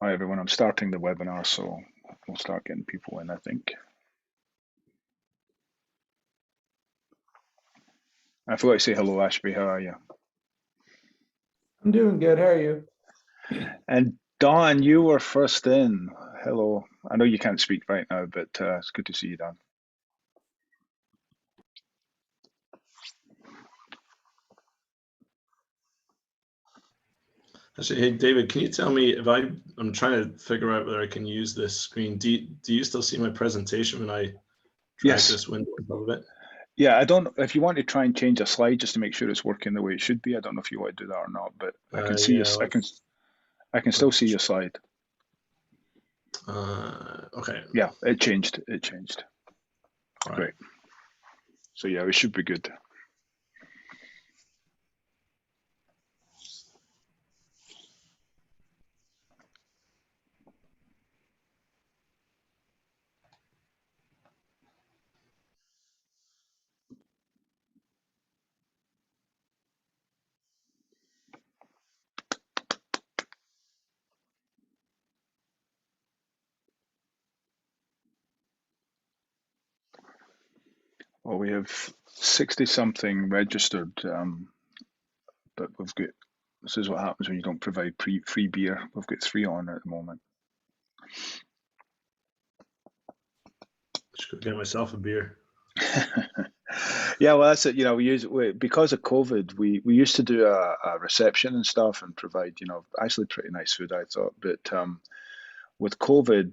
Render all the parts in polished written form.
Hi everyone, I'm starting the webinar, so we'll start getting people in, I think. I forgot to say hello, Ashby, how are you? I'm doing good. How are you? And Don, you were first in. Hello. I know you can't speak right now, but it's good to see you, Don. Actually, hey David, can you tell me if I'm trying to figure out whether I can use this screen. Do you still see my presentation when I drag Yes. this window above it? Yeah, I don't, if you want to try and change a slide just to make sure it's working the way it should be, I don't know if you want to do that or not, but I can see Yeah, I can still see your slide. okay. Yeah, it changed. All right. Great. So yeah, it should be good. Well, we have 60 something registered, but we've got, this is what happens when you don't provide free beer. We've got 3 on at the moment. Just go get myself a beer. Yeah, well, that's it. You know, because of COVID, we used to do a reception and stuff and provide, actually pretty nice food, I thought. But with COVID,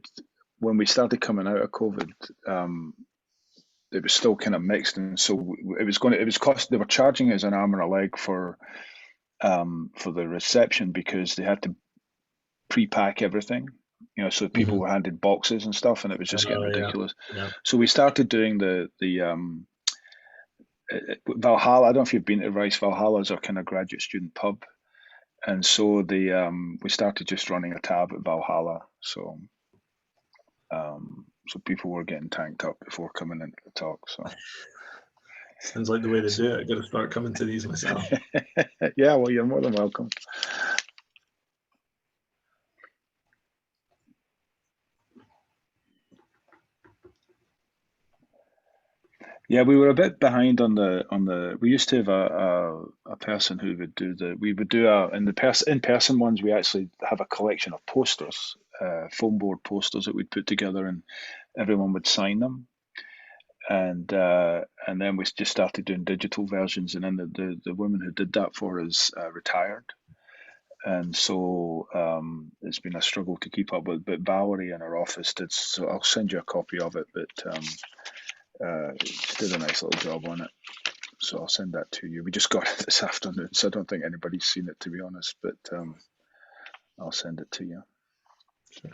when we started coming out of COVID, it was still kind of mixed, and so it was cost. They were charging us an arm and a leg for the reception because they had to pre-pack everything. So people were handed boxes and stuff, and it was just getting ridiculous. Yeah. So we started doing the Valhalla. I don't know if you've been to Rice. Valhalla is our kind of graduate student pub, and so we started just running a tab at Valhalla. So so people were getting tanked up before coming into the talk. So sounds like the way to do it. I got to start coming to these myself. Yeah, well, you're more than welcome. Yeah, we were a bit behind on the. We used to have a person who would do in the in-person ones. We actually have a collection of posters, foam board posters that we'd put together, and everyone would sign them. And then we just started doing digital versions, and then the woman who did that for us retired, and so it's been a struggle to keep up with. But Valerie in our office did, so I'll send you a copy of it. But she did a nice little job on it, so I'll send that to you. We just got it this afternoon, so I don't think anybody's seen it, to be honest. But I'll send it to you. Sure.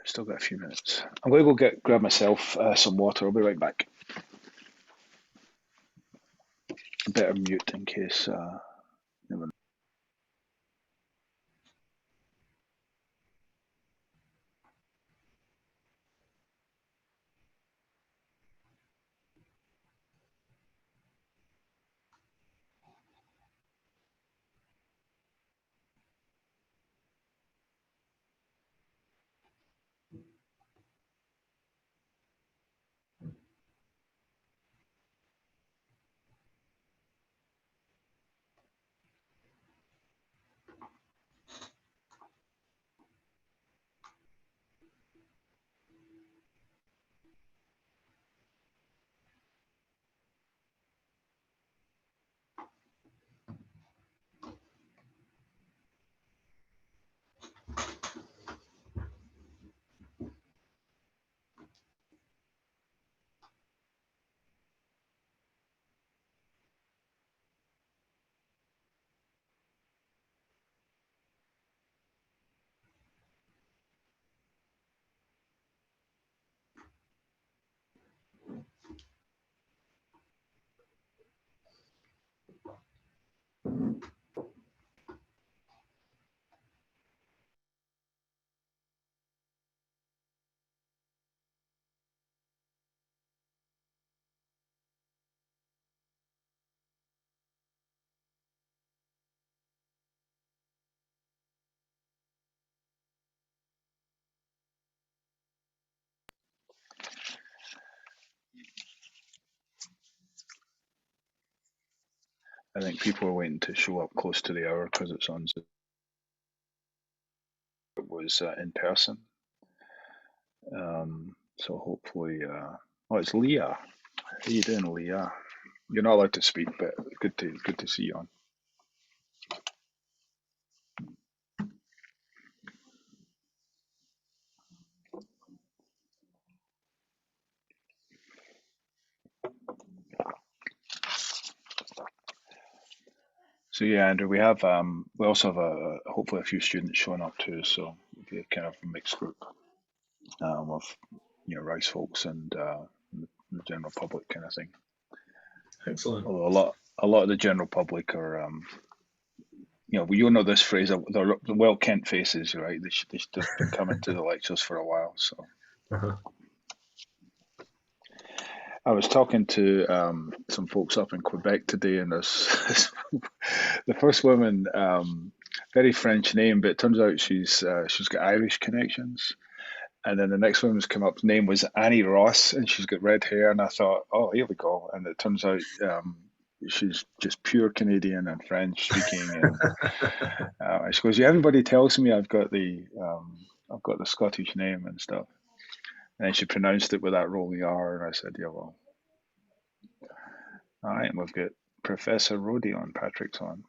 Still got a few minutes. I'm going to go grab myself some water. I'll be right back. Better mute in case. Never. I think people are waiting to show up close to the hour because it's on Zoom. It was in person. So hopefully, oh, it's Leah. How you doing, Leah? You're not allowed to speak, but good to see you on. So yeah, Andrew, we also have hopefully a few students showing up too. So it'll be a kind of a mixed group of rice folks and the general public kind of thing. Excellent. Although a lot of the general public are you'll know this phrase, the well Kent faces, right? They've been coming to the lectures for a while. So I was talking to some folks up in Quebec today, and there's the first woman, very French name, but it turns out she's got Irish connections. And then the next woman's come up, name was Annie Ross, and she's got red hair. And I thought, oh, here we go. And it turns out she's just pure Canadian and French speaking. And she goes, yeah, everybody tells me I've got the Scottish name and stuff. And then she pronounced it with that rolling R, and I said, yeah, well, all right, we've got Professor Rhodey on, Patrick's on.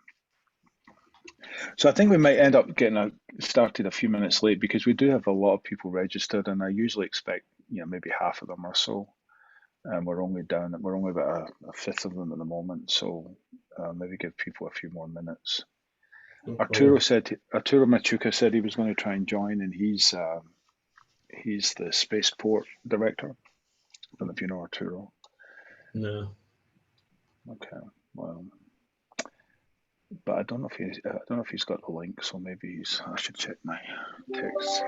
So I think we might end up getting started a few minutes late because we do have a lot of people registered, and I usually expect maybe half of them or so. We're only about a fifth of them at the moment, so maybe give people a few more minutes. Okay. Arturo Machuca said he was going to try and join, and he's the spaceport director. I don't know if you know Arturo. No. Okay. Well, but I don't know if he's got the link, so maybe I should check my texts.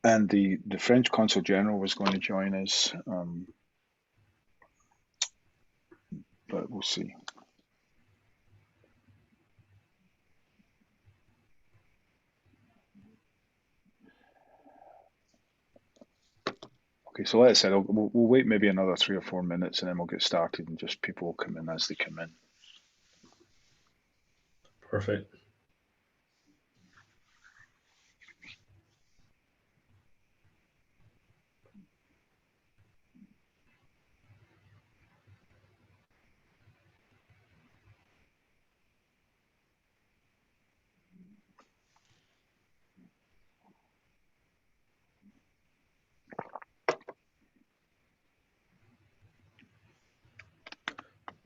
And the French Consul General was going to join us, but we'll see. Okay, so like I said, we'll wait maybe another 3 or 4 minutes, and then we'll get started, and just people will come in as they come in. Perfect.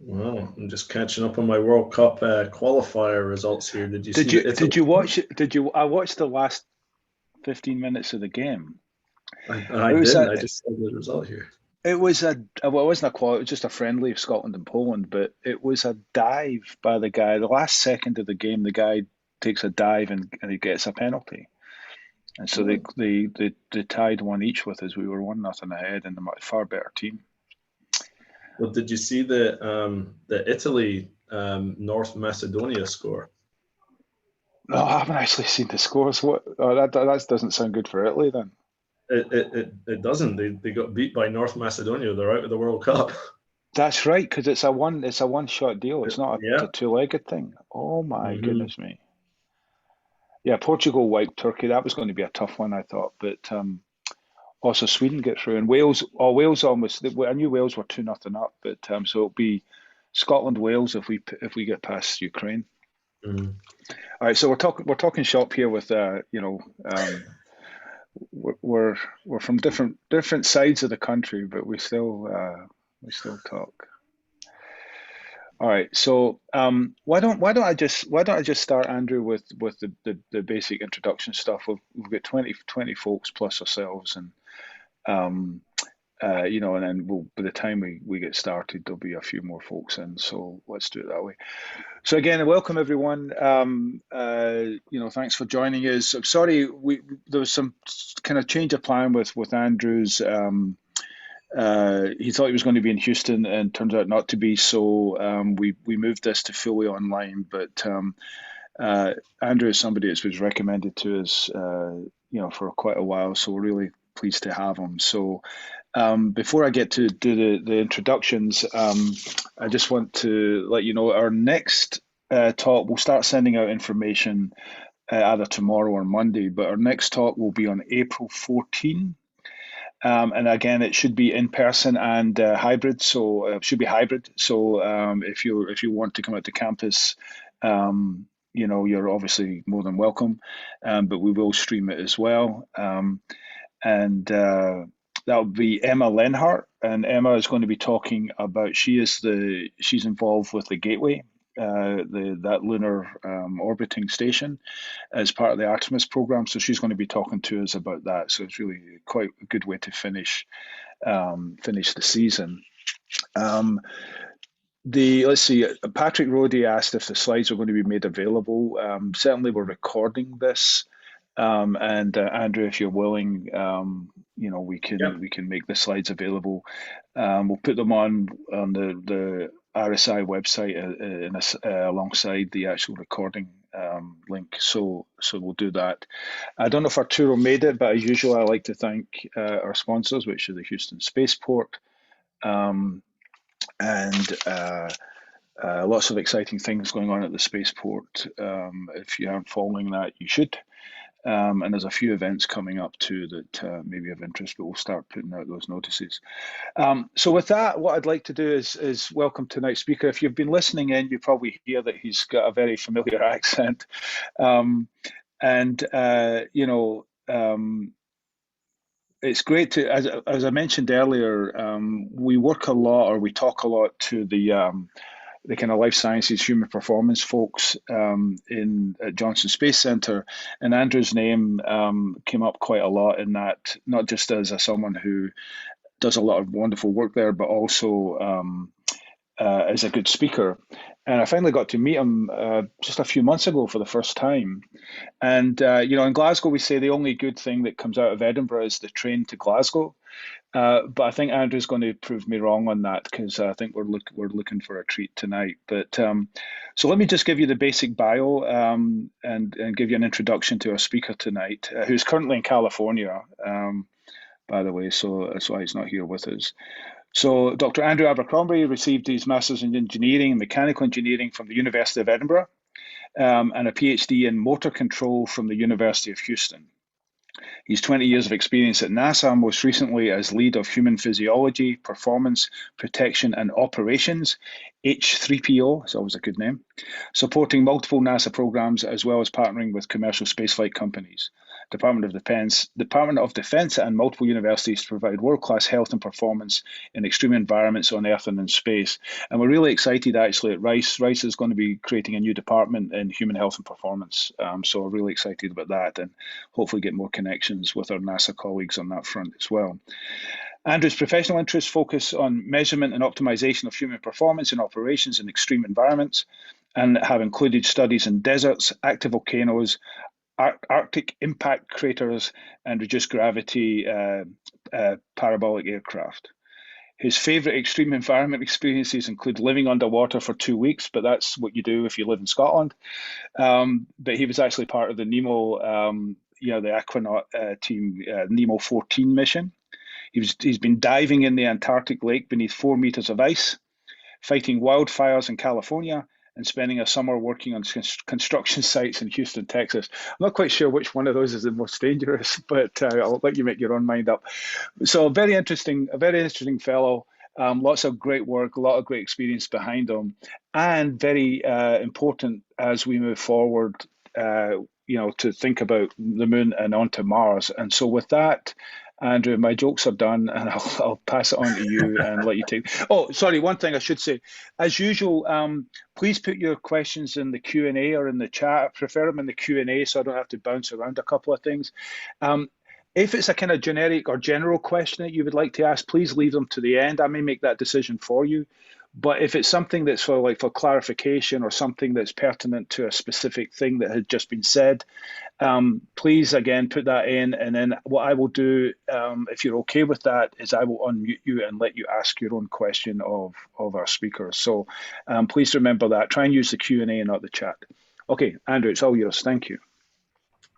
Well, I'm just catching up on my World Cup qualifier results here. Did you see the Italy? Did you watch it? I watched the last 15 minutes of the game. I didn't. I just saw the result here. It was it wasn't a qual. It was just a friendly of Scotland and Poland, but it was a dive by the guy. The last second of the game, the guy takes a dive and he gets a penalty. And so they tied one each with us. We were 1-0 ahead, and a far better team. Well, did you see the Italy North Macedonia score? No, I haven't actually seen the scores. What? Oh, that doesn't sound good for Italy then. It doesn't. They got beat by North Macedonia. They're out of the World Cup. That's right, because it's a one shot deal. It's not a two-legged thing. Oh my goodness me. Yeah, Portugal wiped Turkey. That was going to be a tough one, I thought, but also Sweden get through, and Wales. Oh, Wales almost. I knew Wales were 2-0 up, but so it'll be Scotland Wales if we get past Ukraine. Mm. All right, so we're talking shop here with we're from different sides of the country, but we still talk. All right, so why don't I just start, Andrew, with the basic introduction stuff. We've got 20 folks plus ourselves, and and then by the time we get started, there'll be a few more folks in. So let's do it that way. So again, welcome everyone. Thanks for joining us. I'm sorry, there was some kind of change of plan with Andrew's. He thought he was going to be in Houston, and turns out not to be. So we moved this to fully online. But Andrew is somebody that was recommended to us, for quite a while. So we're really pleased to have him. So Before I get to do the introductions, I just want to let you know our next talk, we'll start sending out information either tomorrow or Monday, but our next talk will be on April 14. And again, it should be in person and hybrid, so it should be hybrid. So if you want to come out to campus, you're obviously more than welcome, but we will stream it as well. And That'll be Emma Lenhart, and Emma is going to be talking about she's involved with the Gateway, that lunar orbiting station as part of the Artemis program. So she's going to be talking to us about that. So it's really quite a good way to finish the season. Let's see, Patrick Roddy asked if the slides are going to be made available. Certainly, we're recording this, and Andrew, if you're willing, we can make the slides available. We'll put them on the RSI website alongside the actual recording link. So we'll do that. I don't know if Arturo made it, but as usual, I like to thank our sponsors, which are the Houston Spaceport. And lots of exciting things going on at the spaceport. If you aren't following that, you should. And there's a few events coming up too that may be of interest, but we'll start putting out those notices. So with that, what I'd like to do is welcome tonight's speaker. If you've been listening in, you probably hear that he's got a very familiar accent. It's great to, as I mentioned earlier, we work a lot, or we talk a lot to the kind of life sciences, human performance folks at Johnson Space Center, and Andrew's name came up quite a lot in that, not just as someone who does a lot of wonderful work there, but also as a good speaker. And I finally got to meet him just a few months ago for the first time. And, in Glasgow, we say the only good thing that comes out of Edinburgh is the train to Glasgow. But I think Andrew's going to prove me wrong on that, because I think we're looking for a treat tonight. But so let me just give you the basic bio and give you an introduction to our speaker tonight, who's currently in California, by the way, so that's why he's not here with us. So Dr. Andrew Abercrombie received his Master's in Engineering and Mechanical Engineering from the University of Edinburgh and a PhD in Motor Control from the University of Houston. He's 20 years of experience at NASA, most recently as lead of Human Physiology, Performance, Protection and Operations, H3PO, it's always a good name, supporting multiple NASA programs as well as partnering with commercial spaceflight companies. Department of Defense and multiple universities to provide world-class health and performance in extreme environments on Earth and in space. And we're really excited actually at Rice. Rice is going to be creating a new department in human health and performance. So we're really excited about that and hopefully get more connections with our NASA colleagues on that front as well. Andrew's professional interests focus on measurement and optimization of human performance in operations in extreme environments and have included studies in deserts, active volcanoes, Arctic impact craters, and reduced gravity parabolic aircraft. His favorite extreme environment experiences include living underwater for 2 weeks, but that's what you do if you live in Scotland. But he was actually part of the Nemo, the Aquanaut team, Nemo 14 mission. He's been diving in the Antarctic lake beneath 4 meters of ice, fighting wildfires in California, and spending a summer working on construction sites in Houston, Texas. I'm not quite sure which one of those is the most dangerous, but I'll let you make your own mind up. So a very interesting fellow, lots of great work, a lot of great experience behind him, and very important as we move forward, to think about the moon and onto Mars. And so with that, Andrew, my jokes are done, and I'll pass it on to you and let you take. Oh, sorry, one thing I should say. As usual, please put your questions in the Q&A or in the chat. I prefer them in the Q&A so I don't have to bounce around a couple of things. If it's a kind of generic or general question that you would like to ask, please leave them to the end. I may make that decision for you. But if it's something that's for clarification or something that's pertinent to a specific thing that had just been said, please again put that in. And then what I will do, if you're okay with that, is I will unmute you and let you ask your own question of our speakers. So please remember that. Try and use the Q&A and not the chat. Okay, Andrew, it's all yours. Thank you.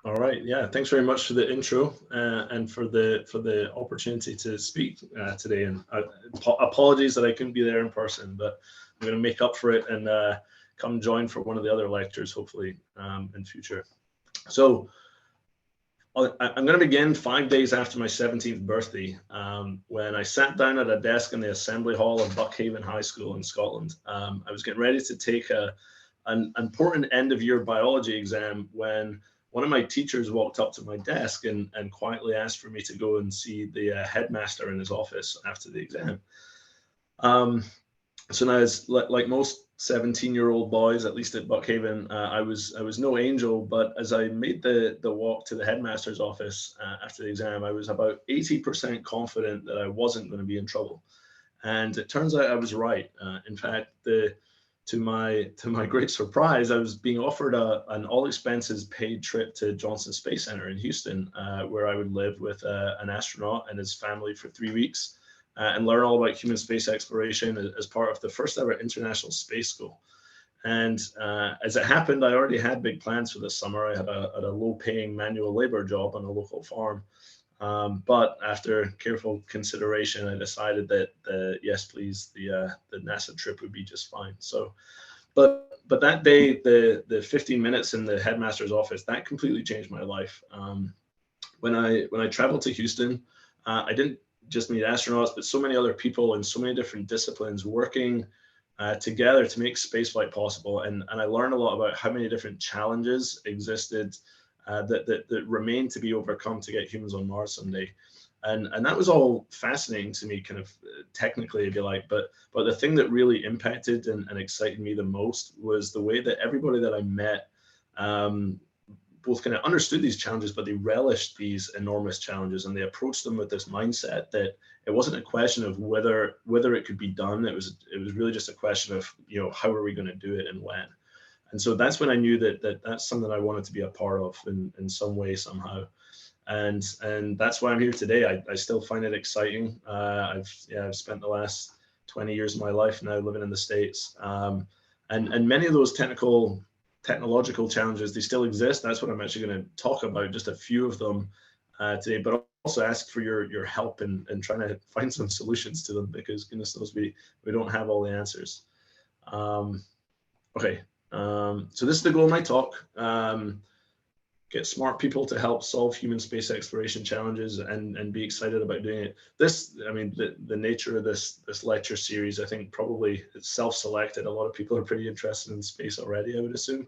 All right. Yeah. Thanks very much for the intro and for the opportunity to speak today. And apologies that I couldn't be there in person, but I'm going to make up for it and come join for one of the other lectures, hopefully in future. So I'm going to begin 5 days after my 17th birthday, when I sat down at a desk in the assembly hall of Buckhaven High School in Scotland. I was getting ready to take an important end of year biology exam when one of my teachers walked up to my desk and quietly asked for me to go and see the headmaster in his office after the exam. So now, as like most 17-year-old boys, at least at Buckhaven, I was no angel. But as I made the walk to the headmaster's office after the exam, I was about 80% confident that I wasn't going to be in trouble, and it turns out I was right. In fact, to my great surprise, I was being offered an all expenses paid trip to Johnson Space Center in Houston, where I would live with an astronaut and his family for 3 weeks and learn all about human space exploration as part of the first ever international space school. And as it happened, I already had big plans for this summer. I had a low paying manual labor job on a local farm. But after careful consideration, I decided that yes, please, the NASA trip would be just fine. So, but that day, the 15 minutes in the headmaster's office, that completely changed my life. When I traveled to Houston, I didn't just meet astronauts, but so many other people in so many different disciplines working together to make spaceflight possible. And I learned a lot about how many different challenges existed that remain to be overcome to get humans on Mars someday. And that was all fascinating to me, kind of technically, if you like. But the thing that really impacted and excited me the most was the way that everybody that I met both kind of understood these challenges, but they relished these enormous challenges, and they approached them with this mindset that it wasn't a question of whether it could be done. It was really just a question of, you know, how are we going to do it and when. And so that's when I knew that that's something I wanted to be a part of in some way, somehow. And that's why I'm here today. I still find it exciting. I've spent the last 20 years of my life now living in the States. And many of those technological challenges, they still exist. That's what I'm actually going to talk about, just a few of them today, but also ask for your help in trying to find some solutions to them, because goodness knows we don't have all the answers. Okay. So this is the goal of my talk. Get smart people to help solve human space exploration challenges and be excited about doing it. This, I mean, the nature of this lecture series, I think probably it's self-selected. A lot of people are pretty interested in space already, I would assume.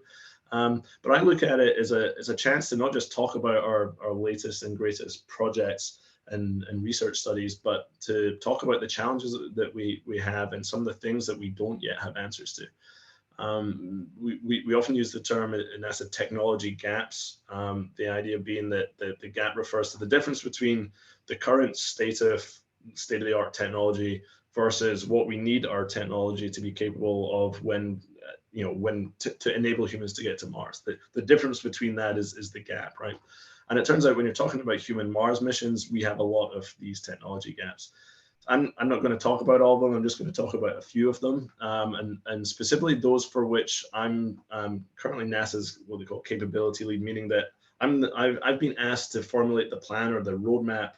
But I look at it as a chance to not just talk about our latest and greatest projects and research studies, but to talk about the challenges that we have and some of the things that we don't yet have answers to. We often use the term in NASA technology gaps, the idea being that the gap refers to the difference between the current state of the art technology versus what we need our technology to be capable of when to enable humans to get to Mars. The difference between that is the gap, right? And it turns out when you're talking about human Mars missions, we have a lot of these technology gaps. I'm not going to talk about all of them. I'm just going to talk about a few of them, and specifically those for which I'm currently NASA's what they call capability lead, meaning that I've been asked to formulate the plan or the roadmap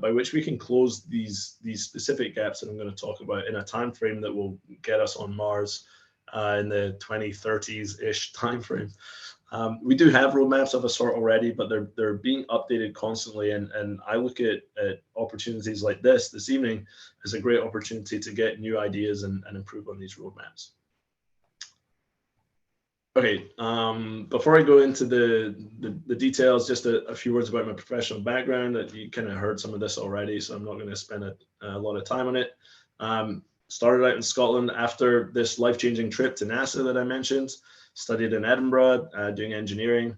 by which we can close these specific gaps that I'm going to talk about in a time frame that will get us on Mars in the 2030s-ish time frame. We do have roadmaps of a sort already, but they're being updated constantly. And I look at opportunities like this evening as a great opportunity to get new ideas and improve on these roadmaps. Okay, before I go into the details, just a few words about my professional background. That you kind of heard some of this already, so I'm not going to spend a lot of time on it. Started out in Scotland after this life-changing trip to NASA that I mentioned. Studied in Edinburgh, doing engineering.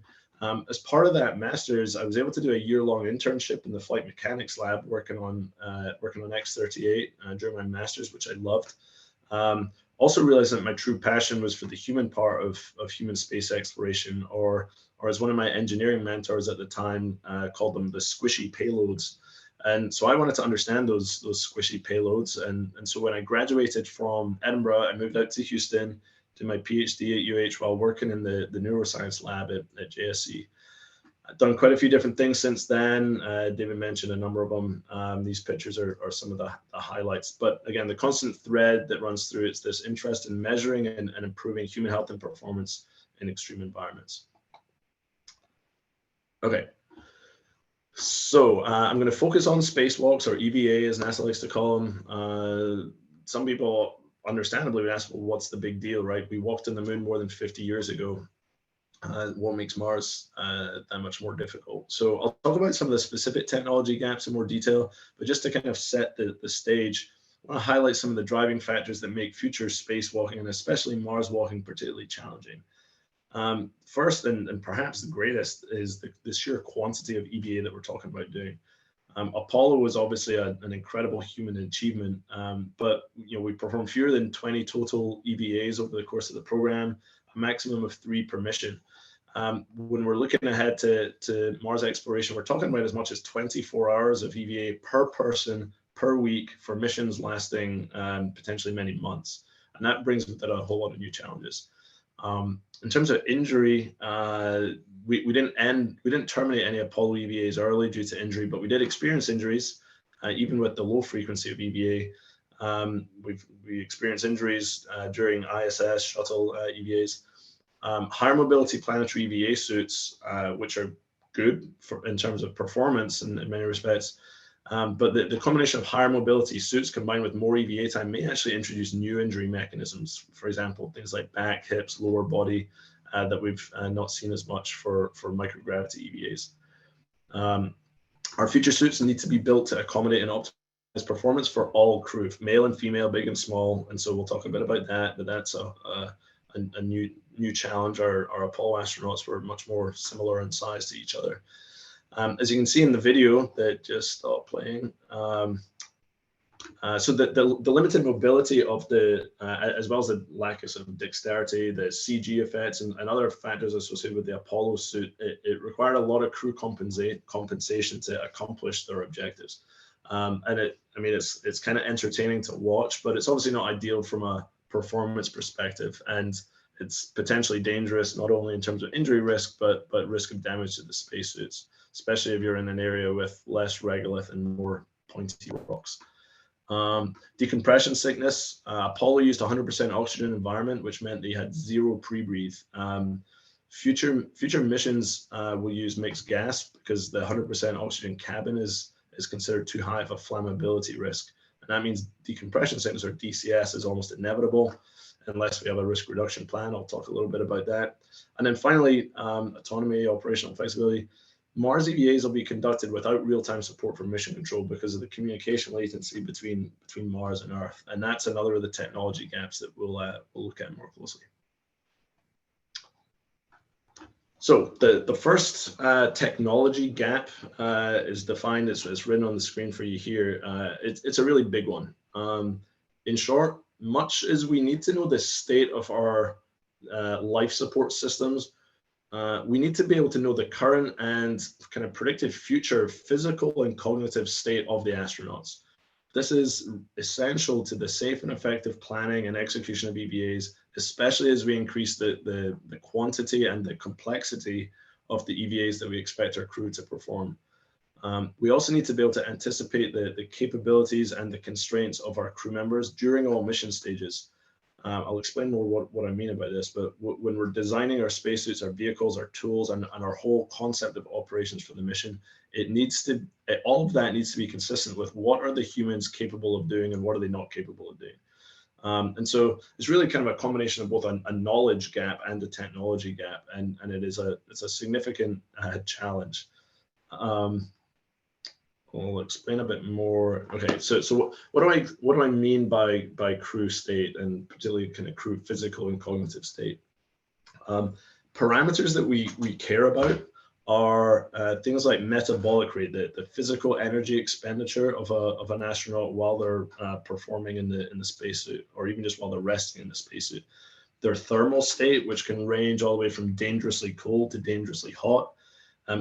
As part of that master's, I was able to do a year-long internship in the flight mechanics lab, working on X-38 during my master's, which I loved. Also realized that my true passion was for the human part of human space exploration, or as one of my engineering mentors at the time called them, the squishy payloads. And so I wanted to understand those squishy payloads. And so when I graduated from Edinburgh, I moved out to Houston, did my PhD at UH while working in the neuroscience lab at JSC. Done quite a few different things since then. David mentioned a number of them. These pictures are some of the highlights. But again, the constant thread that runs through it's this interest in measuring and improving human health and performance in extreme environments. Okay. So I'm going to focus on spacewalks, or EVA as NASA likes to call them. Some people understandably would ask, well, what's the big deal, right? We walked on the moon more than 50 years ago. What makes Mars that much more difficult? So I'll talk about some of the specific technology gaps in more detail, but just to kind of set the stage, I want to highlight some of the driving factors that make future spacewalking and especially Mars walking particularly challenging. First, and perhaps the greatest, is the sheer quantity of EVA that we're talking about doing. Apollo was obviously an incredible human achievement, but we performed fewer than 20 total EVAs over the course of the program, a maximum of 3 per mission. When we're looking ahead to Mars exploration, we're talking about as much as 24 hours of EVA per person per week for missions lasting potentially many months. And that brings with it a whole lot of new challenges. In terms of injury, we didn't terminate any Apollo EVAs early due to injury, but we did experience injuries, even with the low frequency of EVA. We experienced injuries during ISS shuttle EVAs. Higher mobility planetary EVA suits, which are good in terms of performance in many respects, but the combination of higher mobility suits combined with more EVA time may actually introduce new injury mechanisms. For example, things like back, hips, lower body, that we've not seen as much for microgravity EVAs. Our future suits need to be built to accommodate and optimize performance for all crew, male and female, big and small. And so we'll talk a bit about that, but that's a new challenge. Our Apollo astronauts were much more similar in size to each other. As you can see in the video that just stopped playing, so the limited mobility of as well as the lack of sort of dexterity, the CG effects, and other factors associated with the Apollo suit, it required a lot of crew compensation to accomplish their objectives. And it's kind of entertaining to watch, but it's obviously not ideal from a performance perspective, and it's potentially dangerous not only in terms of injury risk, but risk of damage to the spacesuits, especially if you're in an area with less regolith and more pointy rocks. Decompression sickness. Apollo used 100% oxygen environment, which meant they had 0 pre-breathe. Future missions will use mixed gas because the 100% oxygen cabin is considered too high of a flammability risk. And that means decompression sickness, or DCS, is almost inevitable unless we have a risk reduction plan. I'll talk a little bit about that. And then finally, autonomy, operational flexibility. Mars EVAs will be conducted without real-time support for mission control because of the communication latency between Mars and Earth. And that's another of the technology gaps that we'll look at more closely. So the first technology gap is defined, it's written on the screen for you here. It's a really big one. In short, much as we need to know the state of our life support systems, we need to be able to know the current and kind of predicted future physical and cognitive state of the astronauts. This is essential to the safe and effective planning and execution of EVAs, especially as we increase the quantity and the complexity of the EVAs that we expect our crew to perform. We also need to be able to anticipate the capabilities and the constraints of our crew members during all mission stages. I'll explain more what I mean about this, but when we're designing our spacesuits, our vehicles, our tools, and our whole concept of operations for the mission, all of that needs to be consistent with what are the humans capable of doing and what are they not capable of doing. And so it's really kind of a combination of both a knowledge gap and a technology gap, and it's a significant challenge. I'll explain a bit more. Okay, so what do I mean by crew state, and particularly kind of crew physical and cognitive state? Parameters that we care about are things like metabolic rate, the physical energy expenditure of an astronaut while they're performing in the spacesuit, or even just while they're resting in the spacesuit. Their thermal state, which can range all the way from dangerously cold to dangerously hot.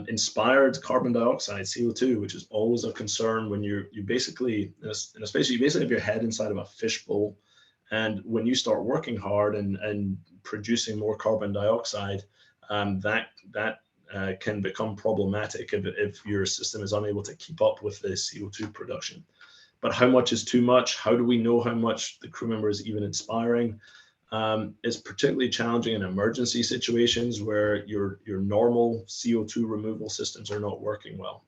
Inspired carbon dioxide, CO2, which is always a concern when you basically, in a spacesuit, you basically have your head inside of a fishbowl. And when you start working hard and producing more carbon dioxide, that can become problematic if your system is unable to keep up with the CO2 production. But how much is too much? How do we know how much the crew member is even inspiring? It's particularly challenging in emergency situations where your normal CO2 removal systems are not working well.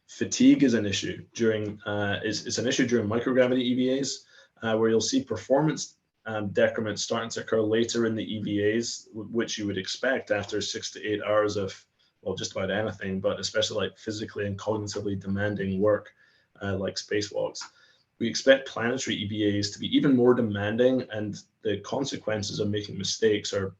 Fatigue is an issue during it's an issue during microgravity EVAs, where you'll see performance decrements starting to occur later in the EVAs, which you would expect after 6 to 8 hours of, well, just about anything, but especially like physically and cognitively demanding work like spacewalks. We expect planetary EVAs to be even more demanding, and the consequences of making mistakes are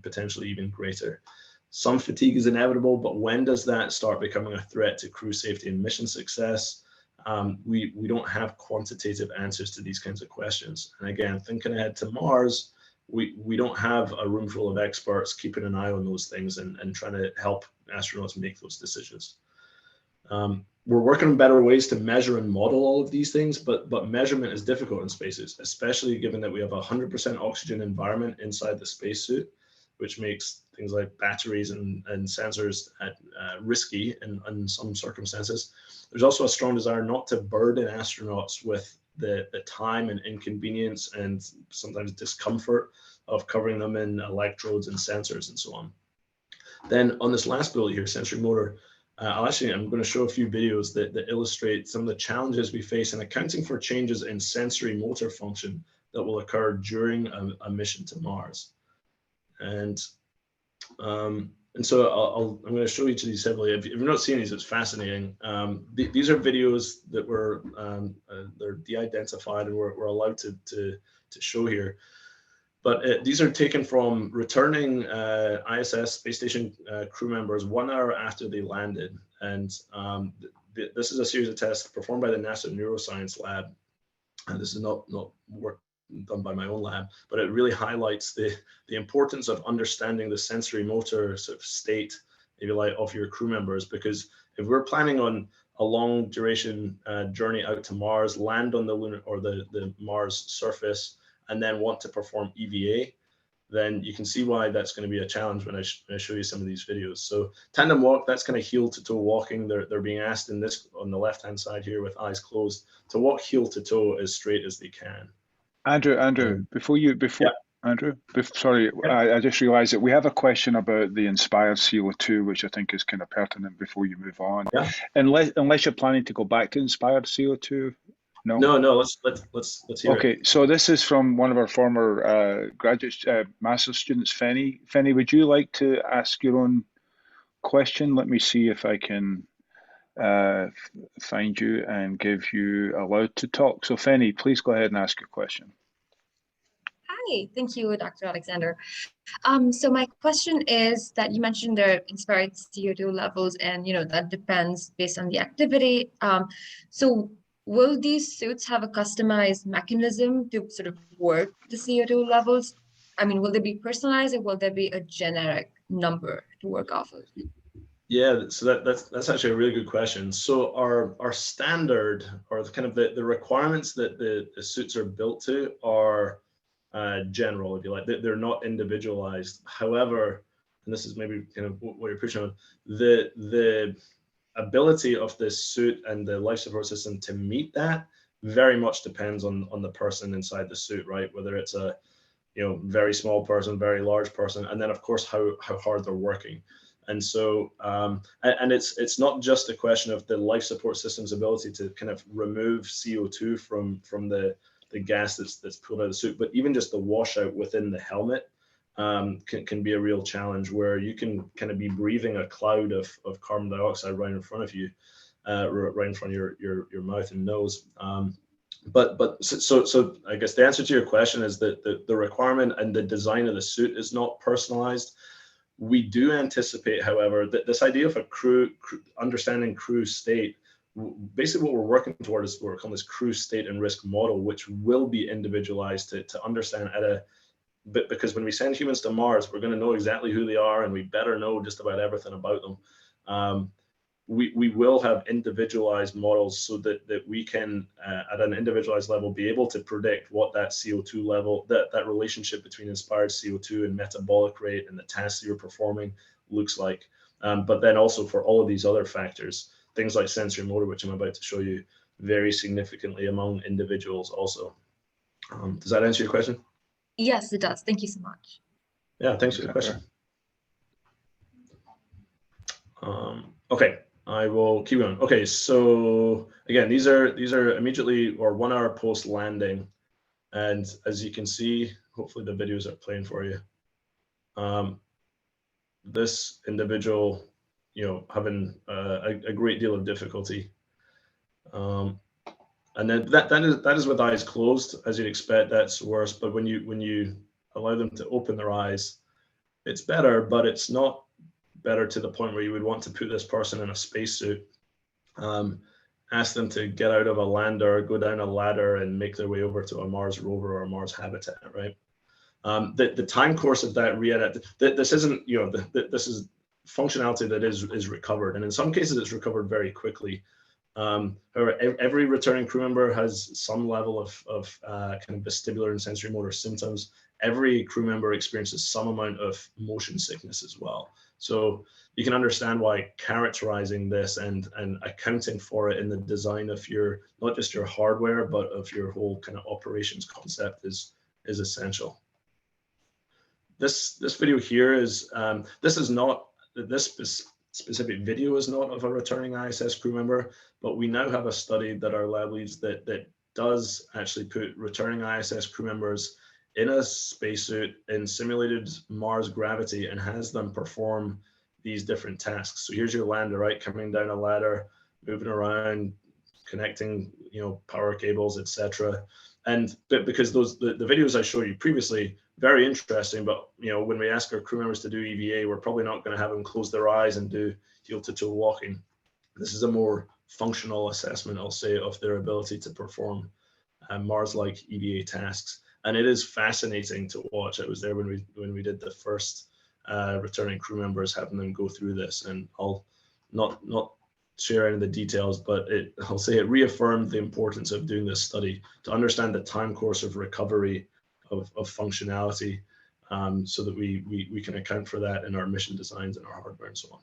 potentially even greater. Some fatigue is inevitable, but when does that start becoming a threat to crew safety and mission success? We don't have quantitative answers to these kinds of questions. And again, thinking ahead to Mars, we don't have a room full of experts keeping an eye on those things and trying to help astronauts make those decisions. We're working on better ways to measure and model all of these things, but measurement is difficult in spacesuits, especially given that we have a 100% oxygen environment inside the spacesuit, which makes things like batteries and sensors risky in some circumstances. There's also a strong desire not to burden astronauts with the time and inconvenience and sometimes discomfort of covering them in electrodes and sensors and so on. Then on this last bullet here, sensory motor, I'm going to show a few videos that illustrate some of the challenges we face in accounting for changes in sensory motor function that will occur during a mission to Mars. And so I'm going to show each of these heavily. If you've not seen these, it's fascinating. These are videos that were they're de-identified and we're allowed to show here. But these are taken from returning ISS space station crew members 1 hour after they landed. And this is a series of tests performed by the NASA Neuroscience Lab. And this is not work done by my own lab, but it really highlights the importance of understanding the sensory motor sort of state, if you like, of your crew members. Because if we're planning on a long duration journey out to Mars, land on the lunar or the Mars surface, and then want to perform EVA, then you can see why that's going to be a challenge when I show you some of these videos. So tandem walk, that's kind of heel to toe walking. They're being asked in this on the left-hand side here with eyes closed to walk heel to toe as straight as they can. Andrew, sorry, Yeah. I just realised that we have a question about the inspired CO2, which I think is kind of pertinent before you move on. Yeah. Unless you're planning to go back to inspired CO2. No. No. Let's hear it. Okay, so this is from one of our former graduate master's students, Fenny. Fenny, would you like to ask your own question? Let me see if I can find you and give you allowed to talk. So Fenny, please go ahead and ask your question. Hi, thank you, Dr. Alexander. So my question is that you mentioned the inspired CO2 levels, and that depends based on the activity. So will these suits have a customized mechanism to sort of work the CO2 levels? I mean, will they be personalized, or will there be a generic number to work off of? Yeah, so that's actually a really good question. So our standard, or kind of the requirements that the suits are built to are general, if you like. They're not individualized. However, and this is maybe kind of what you're pushing on, the ability of this suit and the life support system to meet that very much depends on the person inside the suit, right? Whether it's a very small person, very large person, and then of course how hard they're working. And so, and it's not just a question of the life support system's ability to kind of remove CO2 from the gas that's pulled out of the suit, but even just the washout within the helmet can be a real challenge, where you can kind of be breathing a cloud of carbon dioxide right in front of you, right in front of your mouth and nose. So I guess the answer to your question is that the requirement and the design of the suit is not personalized. We do anticipate, however, that this idea of a understanding crew state, basically what we're working toward is what we're calling this crew state and risk model, which will be individualized to understand because when we send humans to Mars, we're going to know exactly who they are, and we better know just about everything about them. We will have individualized models so that we can, at an individualized level, be able to predict what that CO2 level, that relationship between inspired CO2 and metabolic rate and the tasks you're performing, looks like. But then also for all of these other factors, things like sensory motor, which I'm about to show you, vary significantly among individuals also. Does that answer your question? Yes, it does. Thank you so much. Yeah, thanks for the question. Okay, I will keep going. Okay, so again, these are immediately or 1 hour post landing, and as you can see, hopefully the videos are playing for you. This individual, having a great deal of difficulty, and then that is with eyes closed, as you'd expect. That's worse. But when you allow them to open their eyes, it's better, but it's not better to the point where you would want to put this person in a spacesuit, ask them to get out of a lander, go down a ladder, and make their way over to a Mars rover or a Mars habitat, right? The time course of that this isn't, this is functionality that is recovered, and in some cases it's recovered very quickly. However, every returning crew member has some level of kind of vestibular and sensory motor symptoms. Every crew member experiences some amount of motion sickness as well. So you can understand why characterizing this and accounting for it in the design of your, not just your hardware, but of your whole kind of operations concept is essential. This video here is, this specific video is not of a returning ISS crew member, but we now have a study that our lab leads that does actually put returning ISS crew members in a spacesuit in simulated Mars gravity and has them perform these different tasks. So here's your lander, right? Coming down a ladder, moving around, connecting, power cables, etc. And because the videos I showed you previously, very interesting, but when we ask our crew members to do EVA, we're probably not going to have them close their eyes and do heel to toe walking. This is a more functional assessment, I'll say, of their ability to perform Mars-like EVA tasks. And it is fascinating to watch. I was there when we did the first returning crew members, having them go through this, and I'll not share any of the details, but I'll say it reaffirmed the importance of doing this study to understand the time course of recovery of functionality, so that we can account for that in our mission designs and our hardware and so on.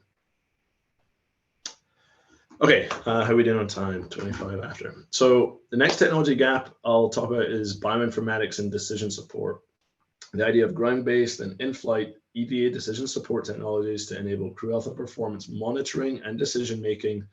Okay, how are we doing on time? 25 after. So the next technology gap I'll talk about is bioinformatics and decision support. The idea of ground-based and in-flight EVA decision support technologies to enable crew health and performance monitoring and decision-making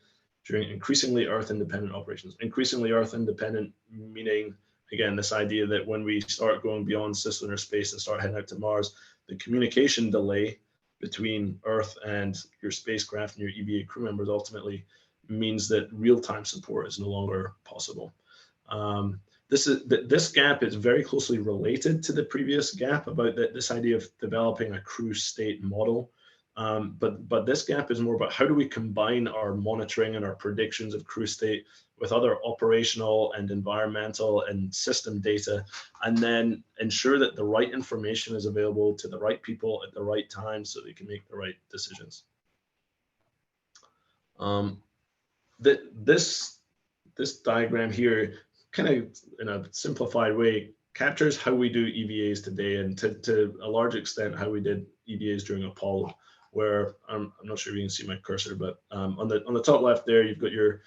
during increasingly Earth-independent operations. Increasingly Earth-independent meaning, again, this idea that when we start going beyond cislunar space and start heading out to Mars, the communication delay between Earth and your spacecraft and your EVA crew members ultimately means that real-time support is no longer possible. This gap is very closely related to the previous gap about this idea of developing a crew state model. But this gap is more about how do we combine our monitoring and our predictions of crew state with other operational and environmental and system data, and then ensure that the right information is available to the right people at the right time so they can make the right decisions. This diagram here, kind of in a simplified way, captures how we do EVAs today, and to a large extent how we did EVAs during Apollo, where I'm not sure if you can see my cursor, but on the top left there, you've got your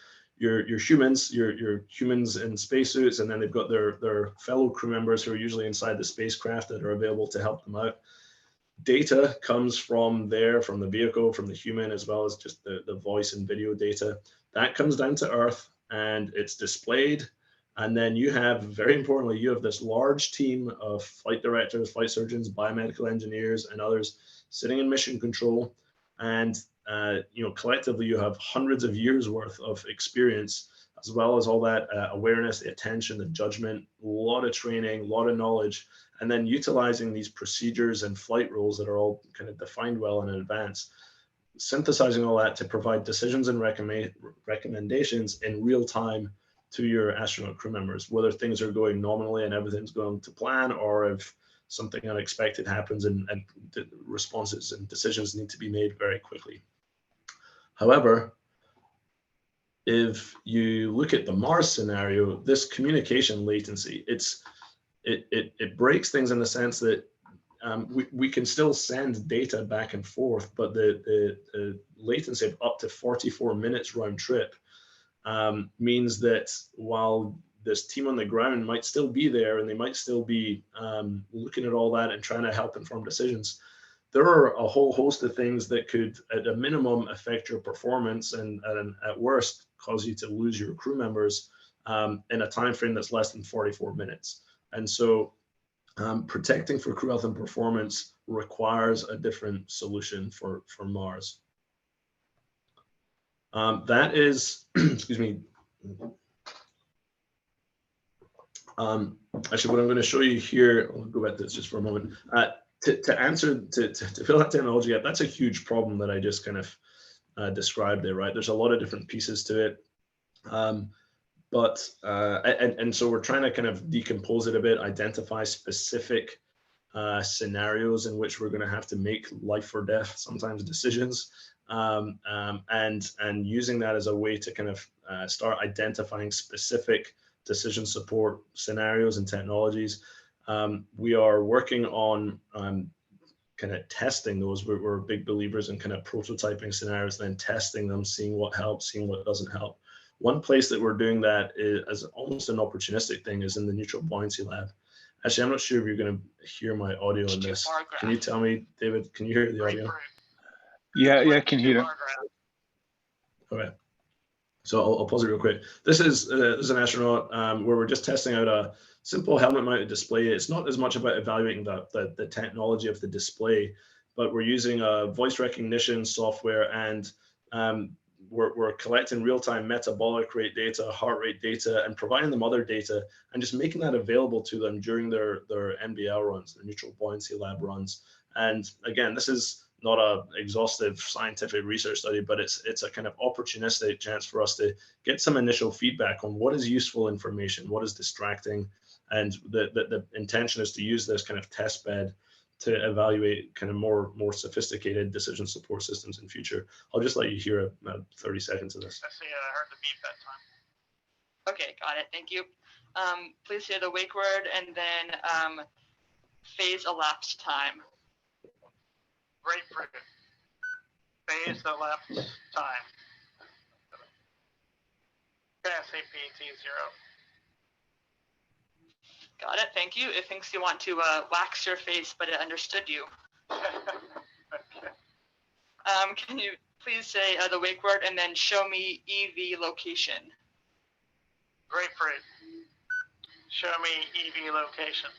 humans, your humans in spacesuits, and then they've got their fellow crew members who are usually inside the spacecraft that are available to help them out. Data comes from the vehicle, from the human, as well as just the voice and video data. That comes down to Earth and it's displayed. And then you have, very importantly, you have this large team of flight directors, flight surgeons, biomedical engineers, and others sitting in mission control. And collectively, you have hundreds of years worth of experience, as well as all that awareness, the attention, the judgment, a lot of training, a lot of knowledge, and then utilizing these procedures and flight rules that are all kind of defined well in advance, synthesizing all that to provide decisions and recommendations in real time to your astronaut crew members, whether things are going nominally and everything's going to plan, or if something unexpected happens and responses and decisions need to be made very quickly. However, if you look at the Mars scenario, this communication latency, it breaks things in the sense that we can still send data back and forth, but the latency of up to 44 minutes round trip means that while this team on the ground might still be there and they might still be looking at all that and trying to help inform decisions, there are a whole host of things that could, at a minimum, affect your performance and at worst, cause you to lose your crew members in a time frame that's less than 44 minutes. And so protecting for crew health and performance requires a different solution for Mars. That is, excuse me. Actually, what I'm going to show you here, I'll go back to this just for a moment. To fill that technology gap, that's a huge problem that I just kind of described there, right? There's a lot of different pieces to it. And so we're trying to kind of decompose it a bit, identify specific scenarios in which we're going to have to make life or death, sometimes decisions, and using that as a way to kind of start identifying specific decision support scenarios and technologies. We are working on kind of testing those. We're big believers in kind of prototyping scenarios, then testing them, seeing what helps, seeing what doesn't help. One place that we're doing that is, as almost an opportunistic thing, is in the neutral buoyancy lab. Actually, I'm not sure if you're going to hear my audio in this. Can you tell me, David, can you hear the audio? Yeah, I can hear it. Okay. So I'll pause it real quick. This is an astronaut where we're just testing out a simple helmet-mounted display. It's not as much about evaluating the technology of the display, but we're using a voice recognition software, and we're collecting real-time metabolic rate data, heart rate data, and providing them other data, and just making that available to them during their NBL runs, their neutral buoyancy lab runs. And again, this is not a exhaustive scientific research study, but it's a kind of opportunistic chance for us to get some initial feedback on what is useful information, what is distracting, and the intention is to use this kind of test bed to evaluate kind of more sophisticated decision support systems in future. I'll just let you hear 30 seconds of this. I see, I heard the beep that time. Okay, got it, thank you. Please say the wake word and then phase elapsed time. Grapefruit. Phase elapsed time. SAPT0. Got it, thank you. It thinks you want to wax your face, but it understood you. Okay. Can you please say the wake word and then show me EV location? Grapefruit. Show me EV location.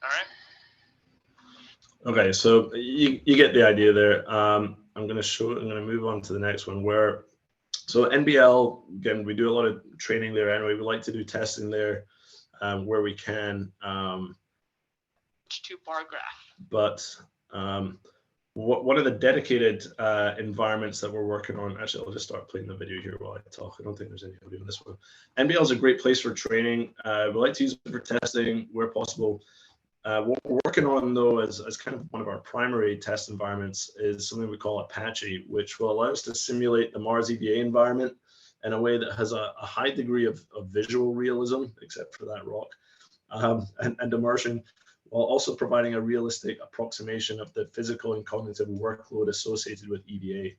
All right. Okay, so you get the idea there. I'm going to move on to the next one where, so NBL, again, we do a lot of training there anyway. We like to do testing there where we can. 2-bar graph. But one of the dedicated environments that we're working on, actually, I'll just start playing the video here while I talk. I don't think there's any audio in this one. NBL is a great place for training. We like to use it for testing where possible. What we're working on, though, as kind of one of our primary test environments is something we call Apache, which will allow us to simulate the Mars EVA environment in a way that has a high degree of visual realism, except for that rock, and immersion, while also providing a realistic approximation of the physical and cognitive workload associated with EVA.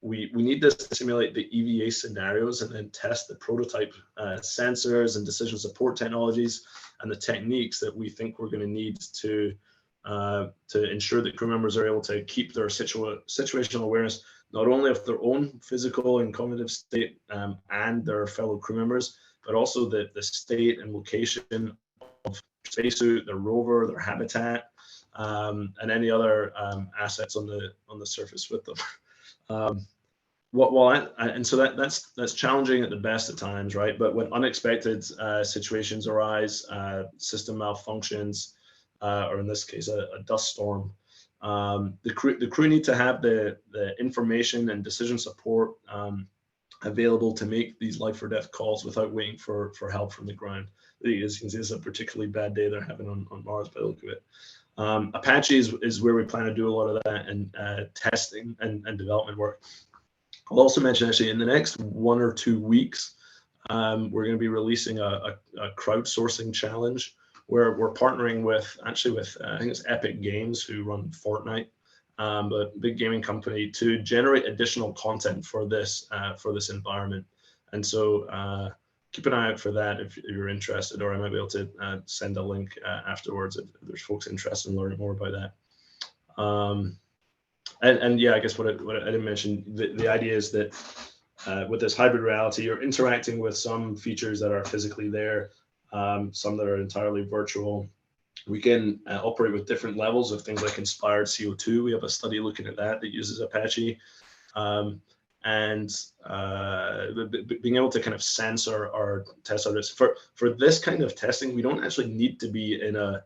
We need this to simulate the EVA scenarios and then test the prototype sensors and decision support technologies and the techniques that we think we're going to need to ensure that crew members are able to keep their situational awareness, not only of their own physical and cognitive state and their fellow crew members, but also the state and location of spacesuit, their rover, their habitat, and any other assets on the surface with them. So that's challenging at the best of times, right? But when unexpected situations arise, system malfunctions, or in this case, a dust storm, the crew need to have the information and decision support available to make these life or death calls without waiting for help from the ground. As you can see, it's a particularly bad day they're having on Mars by the look of it. Apache is where we plan to do a lot of that and testing and development work. I'll also mention, actually, in the next 1 or 2 weeks, we're going to be releasing a crowdsourcing challenge where we're partnering with, I think it's Epic Games, who run Fortnite, but big gaming company, to generate additional content for this environment. And so keep an eye out for that if you're interested, or I might be able to send a link afterwards if there's folks interested in learning more about that. And yeah, I guess what I didn't mention, the idea is that with this hybrid reality, you're interacting with some features that are physically there, some that are entirely virtual. We can operate with different levels of things like inspired CO2. We have a study looking at that uses Apache. And being able to kind of sense or test our risk. For this kind of testing, we don't actually need to be in a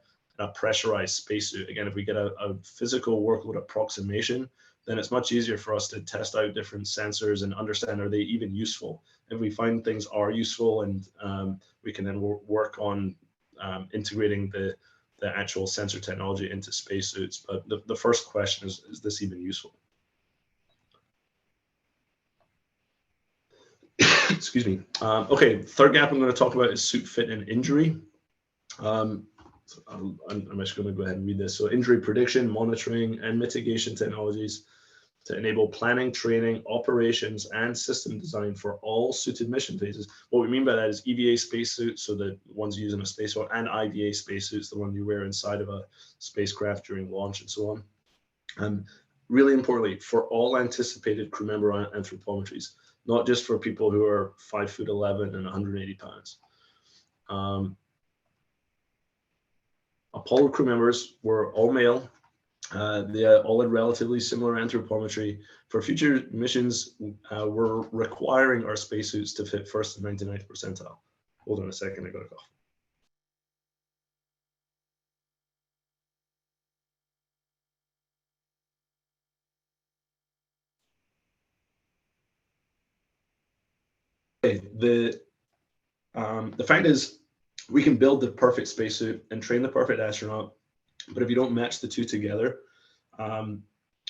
pressurized spacesuit. Again, if we get a physical workload approximation, then it's much easier for us to test out different sensors and understand, are they even useful? If we find things are useful, and we can then work on integrating the actual sensor technology into spacesuits. But the first question is this even useful? Excuse me. Okay, third gap I'm going to talk about is suit fit and injury. I'm just going to go ahead and read this. So injury prediction, monitoring, and mitigation technologies to enable planning, training, operations, and system design for all suited mission phases. What we mean by that is EVA spacesuits, so the ones used in a spacewalk, and IVA spacesuits, the one you wear inside of a spacecraft during launch and so on. And really importantly, for all anticipated crew member anthropometries, not just for people who are 5'11" and 180 pounds. Apollo crew members were all male. They all had relatively similar anthropometry. For future missions, we're requiring our spacesuits to fit first and 99th percentile. Hold on a second, I got a cough. Okay, the fact is, we can build the perfect spacesuit and train the perfect astronaut, but if you don't match the two together, at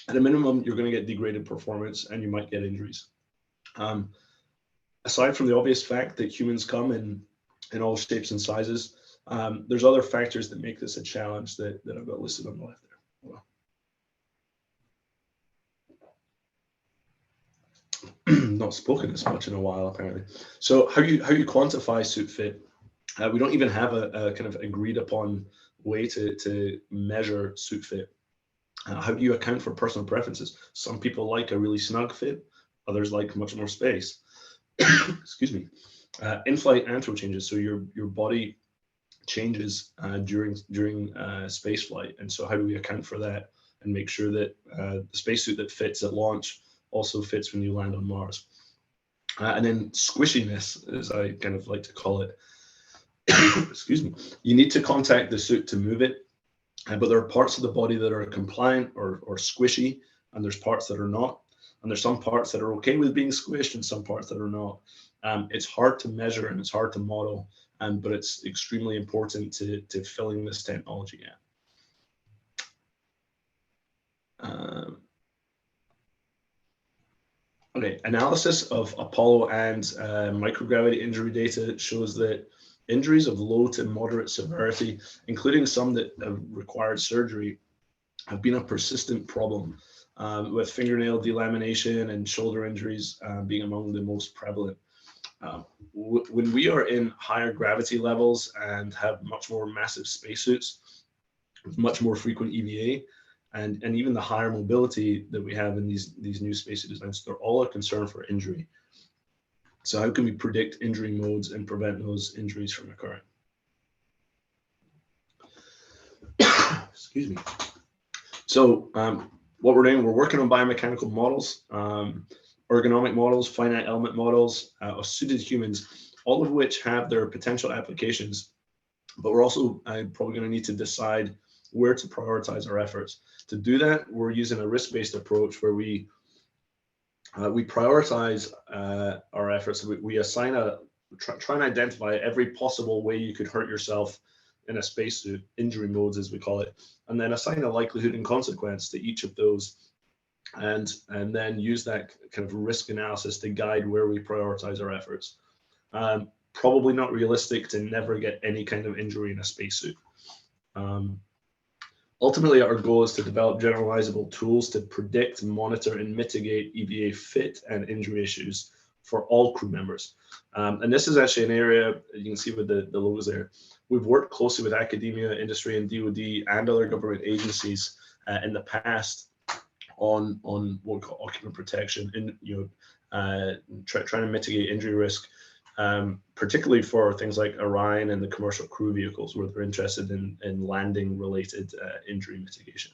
a minimum, you're going to get degraded performance and you might get injuries. Aside from the obvious fact that humans come in all shapes and sizes, there's other factors that make this a challenge that I've got listed on the left there. Not spoken as much in a while, apparently. So how you quantify suit fit? We don't even have a kind of agreed upon way to measure suit fit. How do you account for personal preferences? Some people like a really snug fit, others like much more space. Excuse me. In-flight anthro changes, so your body changes during space flight, and so how do we account for that and make sure that the spacesuit that fits at launch also fits when you land on Mars? And then squishiness, as I kind of like to call it. Excuse me. You need to contact the suit to move it, but there are parts of the body that are compliant or squishy, and there's parts that are not. And there's some parts that are okay with being squished and some parts that are not. It's hard to measure and it's hard to model, but it's extremely important to filling this technology gap. Okay, analysis of Apollo and microgravity injury data shows that injuries of low to moderate severity, including some that have required surgery, have been a persistent problem, with fingernail delamination and shoulder injuries being among the most prevalent. When we are in higher gravity levels and have much more massive spacesuits, with much more frequent EVA, and even the higher mobility that we have in these new spacesuit designs, they're all a concern for injury. So how can we predict injury modes and prevent those injuries from occurring? Excuse me. So what we're doing, we're working on biomechanical models, ergonomic models, finite element models of suited humans, all of which have their potential applications. But we're also probably going to need to decide where to prioritize our efforts. To do that, we're using a risk-based approach where we prioritize our efforts. We assign try and identify every possible way you could hurt yourself in a spacesuit, injury modes as we call it, and then assign a likelihood and consequence to each of those, and then use that kind of risk analysis to guide where we prioritize our efforts. Probably not realistic to never get any kind of injury in a spacesuit. Ultimately, our goal is to develop generalizable tools to predict, monitor, and mitigate EVA fit and injury issues for all crew members. And this is actually an area, you can see with the logos there, we've worked closely with academia, industry, and DoD and other government agencies in the past on what we call occupant protection, and trying to mitigate injury risk, particularly for things like Orion and the commercial crew vehicles, where they're interested in landing-related injury mitigation.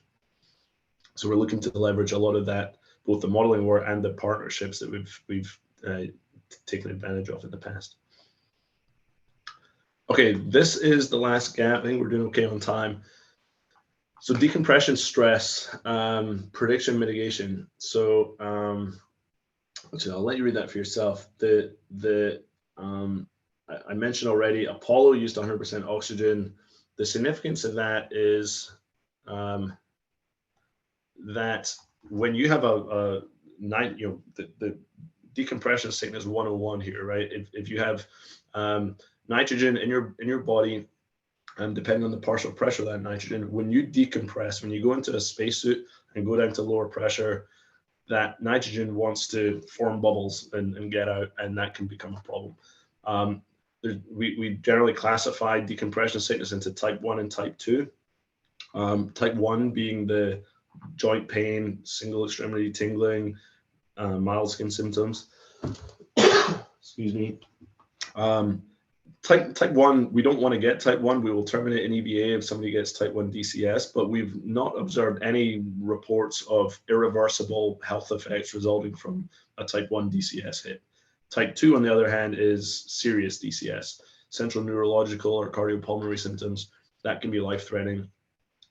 So we're looking to leverage a lot of that, both the modeling work and the partnerships that we've taken advantage of in the past. Okay, this is the last gap. I think we're doing okay on time. So decompression stress, prediction mitigation. So actually, I'll let you read that for yourself. I mentioned already, Apollo used 100% oxygen. The significance of that is that when you have the decompression sickness 101 here, right? If you have nitrogen in your body, and depending on the partial pressure of that nitrogen, when you decompress, when you go into a spacesuit and go down to lower pressure, that nitrogen wants to form bubbles and get out, and that can become a problem. We generally classify decompression sickness into type 1 and type 2. Type 1 being the joint pain, single extremity tingling, mild skin symptoms. Excuse me. Type 1, we don't want to get type 1. We will terminate an EVA if somebody gets type 1 DCS, but we've not observed any reports of irreversible health effects resulting from a type 1 DCS hit. Type 2, on the other hand, is serious DCS, central neurological or cardiopulmonary symptoms. That can be life-threatening.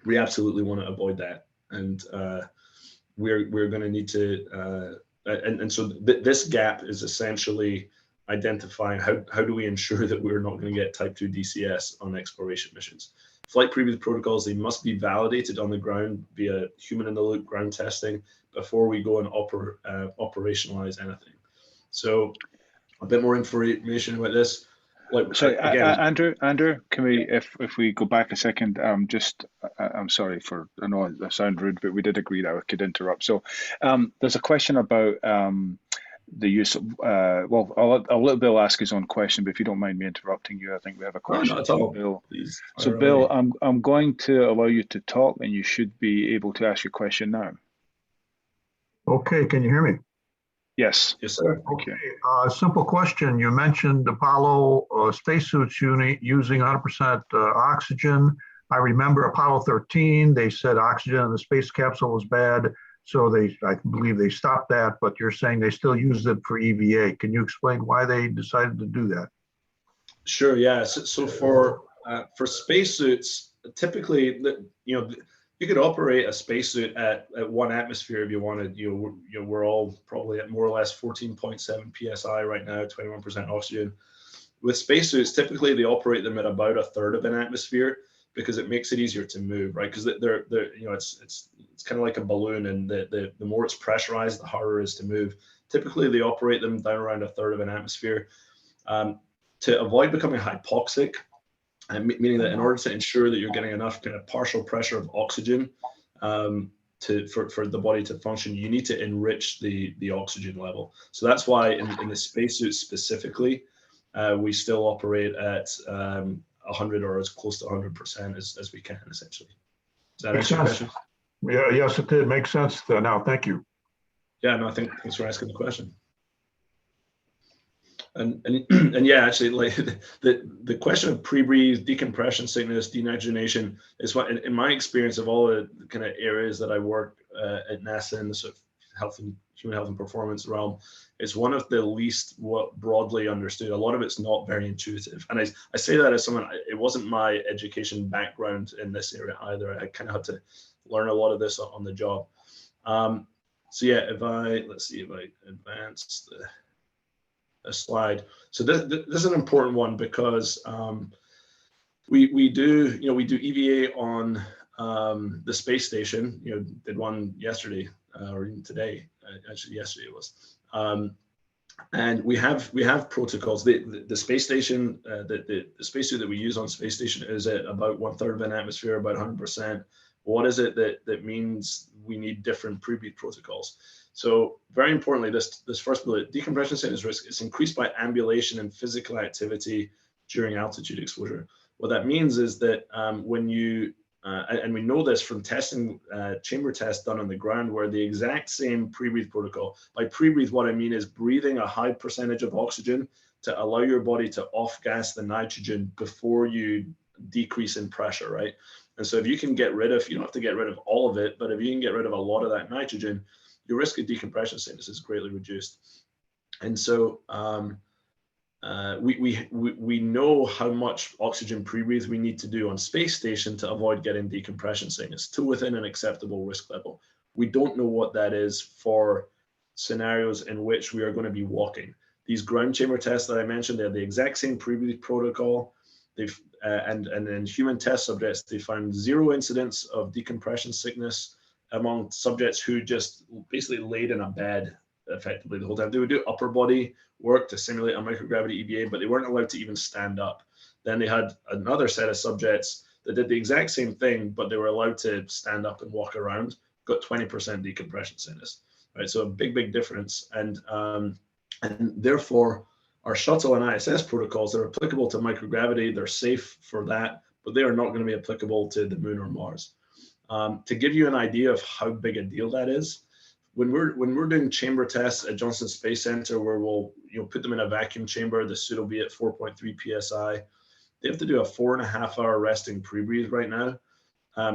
We absolutely want to avoid that. And we're going to need to, so this gap is essentially identifying how do we ensure that we're not going to get type 2 DCS on exploration missions. Flight preview protocols, they must be validated on the ground via human-in-the-loop ground testing before we go and operationalize anything. So a bit more information about this. Sorry, again, Andrew, can we, if we go back a second, I'm sorry for, I know I sound rude, but we did agree that I could interrupt. So there's a question about the use of, well, I'll let Bill ask his own question, but if you don't mind me interrupting you, I think we have a question. No, not at all. Bill. Please. So Bill, I'm going to allow you to talk, and you should be able to ask your question now. Okay, can you hear me? Yes. Yes, sir. Okay, simple question. You mentioned Apollo spacesuits using 100% oxygen. I remember Apollo 13, they said oxygen in the space capsule was bad, so I believe they stopped that, but you're saying they still used it for EVA. Can you explain why they decided to do that? Sure, yeah. So for spacesuits, typically, you could operate a spacesuit at 1 atmosphere if you wanted. We're all probably at more or less 14.7 psi right now, 21% oxygen. With spacesuits, typically they operate them at about 1/3 of an atmosphere because it makes it easier to move, right? Because they're it's kind of like a balloon, and the more it's pressurized, the harder it is to move. Typically, they operate them down around 1/3 of an atmosphere to avoid becoming hypoxic. Meaning that in order to ensure that you're getting enough kind of partial pressure of oxygen for the body to function, you need to enrich the oxygen level. So that's why in the spacesuit specifically, we still operate at 100 or as close to 100% as we can, essentially. Does that answer your question? Yeah, yes, it did. Makes sense now. Thank you. Yeah, no, thanks for asking the question. And yeah, actually, like the question of pre-breathe, decompression sickness, denitrogenation is what, in my experience of all the kind of areas that I work at NASA in the sort of human health and performance realm, it's one of the least broadly understood. A lot of it's not very intuitive, and I say that as someone. It wasn't my education background in this area either. I kind of had to learn a lot of this on the job. So yeah, let's see if I advance a slide. So this is an important one because we do EVA on the space station. Did one yesterday or even today. Actually, yesterday it was. And we have protocols. The space station, the spacesuit that we use on space station is at about 1/3 of an atmosphere, about 100%. What is it that means we need different pre-breathe protocols? So very importantly, this first bullet, decompression sickness risk is increased by ambulation and physical activity during altitude exposure. What that means is that when you and we know this from testing, chamber tests done on the ground, where the exact same pre-breathe protocol. By pre-breathe, what I mean is breathing a high percentage of oxygen to allow your body to off-gas the nitrogen before you decrease in pressure, right? And so if you can get rid of, you don't have to get rid of all of it, but if you can get rid of a lot of that nitrogen, your risk of decompression sickness is greatly reduced. And so we know how much oxygen pre-breathe we need to do on space station to avoid getting decompression sickness to within an acceptable risk level. We don't know what that is for scenarios in which we are going to be walking. These ground chamber tests that I mentioned, they're the exact same pre-breathe protocol. They've and in human test subjects, they found 0 incidents of decompression sickness among subjects who just basically laid in a bed effectively the whole time. They would do upper body work to simulate a microgravity EVA, but they weren't allowed to even stand up. Then they had another set of subjects that did the exact same thing, but they were allowed to stand up and walk around, got 20% decompression sickness, right? So a big difference. And therefore, our shuttle and ISS protocols are applicable to microgravity. They're safe for that, but they are not going to be applicable to the moon or Mars. To give you an idea of how big a deal that is, when we're doing chamber tests at Johnson Space Center, where we'll put them in a vacuum chamber, the suit will be at 4.3 psi. They have to do a 4.5-hour resting pre-breathe right now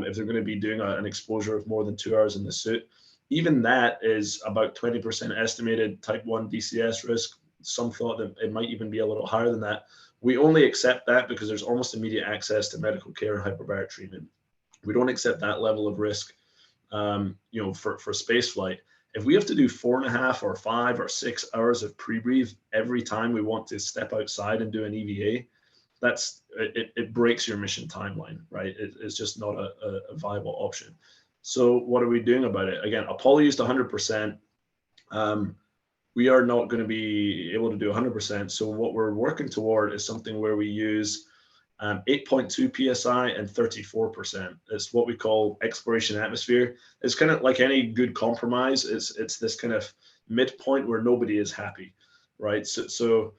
if they're going to be doing an exposure of more than 2 hours in the suit. Even that is about 20% estimated type 1 DCS risk. Some thought that it might even be a little higher than that. We only accept that because there's almost immediate access to medical care and hyperbaric treatment. We don't accept that level of risk, for space flight. If we have to do 4.5 or 5 or 6 hours of pre-breathe every time we want to step outside and do an EVA, it breaks your mission timeline, right? It's just not a viable option. So what are we doing about it? Again, Apollo used 100%. We are not going to be able to do 100%. So what we're working toward is something where we use 8.2 psi and 34%. It's what we call exploration atmosphere. It's kind of like any good compromise. It's this kind of midpoint where nobody is happy, right? So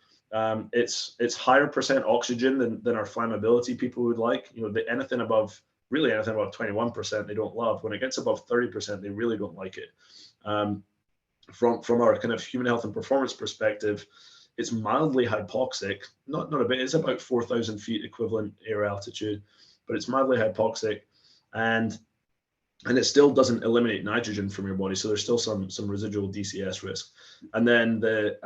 it's higher percent oxygen than our flammability people would like. Anything above 21% they don't love. When it gets above 30%, they really don't like it. From our kind of human health and performance perspective, it's mildly hypoxic, not a bit. It's about 4,000 feet equivalent air altitude, but it's mildly hypoxic, and it still doesn't eliminate nitrogen from your body. So there's still some residual DCS risk. And then the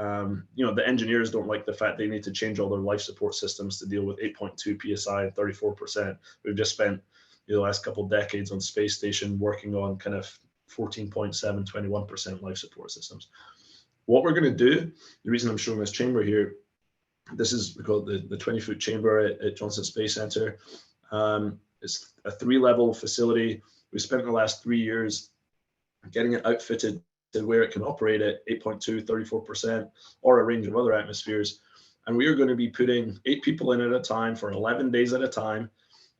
engineers don't like the fact they need to change all their life support systems to deal with 8.2 psi and 34%. We've just spent the last couple of decades on space station working on kind of 14.7, 21% life support systems. What we're going to do, the reason I'm showing this chamber here, this is called the 20-foot chamber at Johnson Space Center. It's a 3-level facility. We spent the last 3 years getting it outfitted to where it can operate at 8.2, 34%, or a range of other atmospheres. And we are going to be putting 8 people in at a time for 11 days at a time.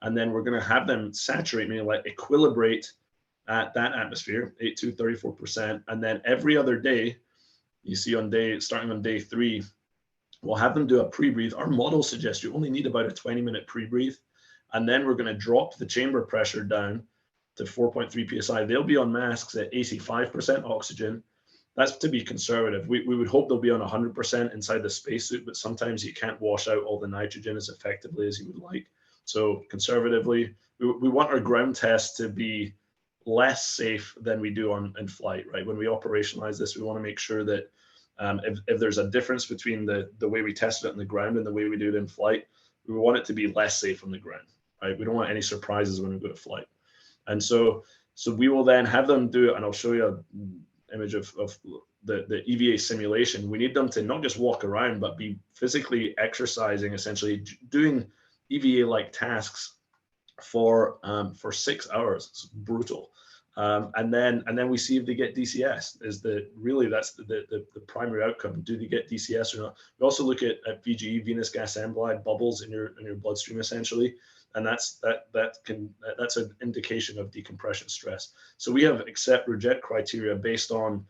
And then we're going to have them saturate, meaning like equilibrate at that atmosphere, 8.2, 34%. And then every other day, you see starting on day 3, we'll have them do a pre-breathe. Our model suggests you only need about a 20-minute pre-breathe. And then we're going to drop the chamber pressure down to 4.3 psi. They'll be on masks at 85% oxygen. That's to be conservative. We would hope they'll be on 100% inside the spacesuit, but sometimes you can't wash out all the nitrogen as effectively as you would like. So conservatively, we want our ground tests to be less safe than we do in flight, right? When we operationalize this, we want to make sure that if there's a difference between the way we test it on the ground and the way we do it in flight, we want it to be less safe on the ground, right? We don't want any surprises when we go to flight. And so we will then have them do it, and I'll show you an image of the EVA simulation. We need them to not just walk around, but be physically exercising, essentially doing EVA-like tasks for 6 hours. It's brutal. And then we see if they get DCS. That's the primary outcome. Do they get DCS or not? We also look at VGE, venous gas emboli, bubbles in your bloodstream essentially, and that's an indication of decompression stress. So we have accept reject criteria based on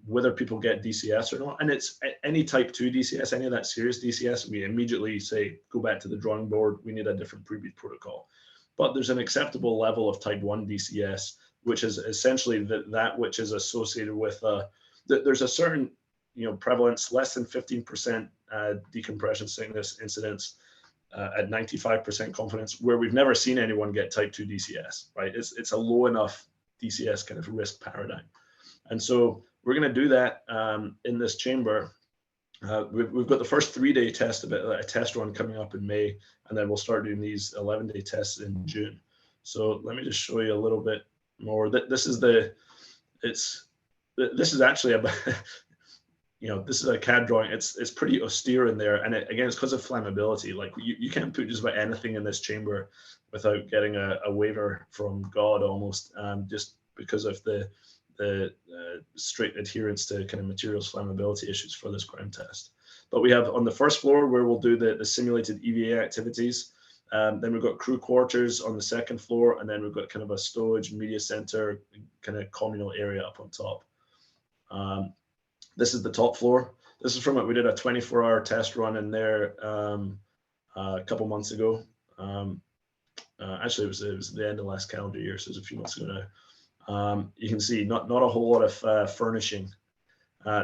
whether people get DCS or not, and it's any type 2 DCS, any of that serious DCS, we immediately say go back to the drawing board. We need a different pre-beat protocol. But there's an acceptable level of type 1 DCS, which is essentially that which is associated with there's a certain prevalence, less than 15% decompression sickness incidence at 95% confidence, where we've never seen anyone get type 2 DCS, right? It's a low enough DCS kind of risk paradigm. And so we're going to do that in this chamber. We've got the first 3-day test, a test run coming up in May, and then we'll start doing these 11-day tests in June. So let me just show you a little bit more. This is actually about, this is a CAD drawing. It's pretty austere in there, and again, it's because of flammability. Like you can't put just about anything in this chamber without getting a waiver from God almost, just because of the strict adherence to kind of materials flammability issues for this ground test. But we have on the first floor where we'll do the simulated EVA activities. Then we've got crew quarters on the second floor, and then we've got kind of a stowage, media center, kind of communal area up on top. This is the top floor. This is from it. We did a 24-hour test run in there a couple months ago. Actually, it was the end of last calendar year, so it was a few months ago now. You can see not a whole lot of furnishing.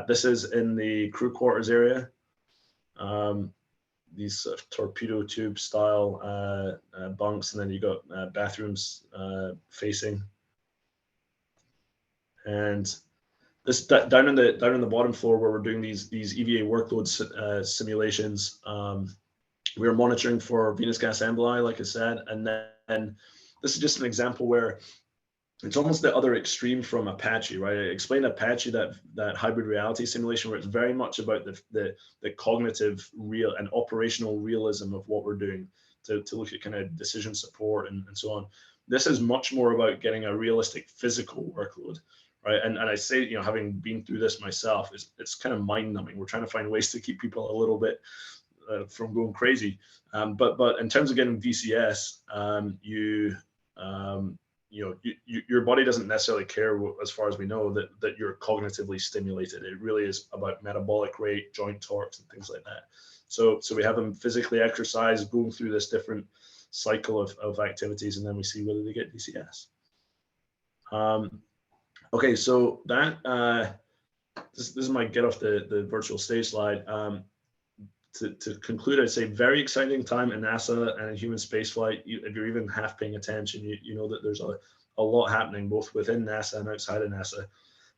This is in the crew quarters area. These sort of torpedo tube style bunks, and then you got bathrooms facing. And this down in the bottom floor where we're doing these EVA workload simulations, we're monitoring for venous gas emboli, like I said, and then this is just an example where it's almost the other extreme from Apache, right? I explained Apache, that hybrid reality simulation, where it's very much about the cognitive real and operational realism of what we're doing to look at kind of decision support and so on. This is much more about getting a realistic physical workload, right? And I say, having been through this myself, it's kind of mind numbing. We're trying to find ways to keep people a little bit from going crazy. But in terms of getting DCS, your body doesn't necessarily care, as far as we know, that you're cognitively stimulated. It really is about metabolic rate, joint torques, and things like that. So we have them physically exercise, going through this different cycle of activities, and then we see whether they get DCS. Okay, so that this is my get off the virtual stage slide. To conclude, I'd say very exciting time in NASA and in human spaceflight. If you're even half paying attention, you know that there's a lot happening both within NASA and outside of NASA.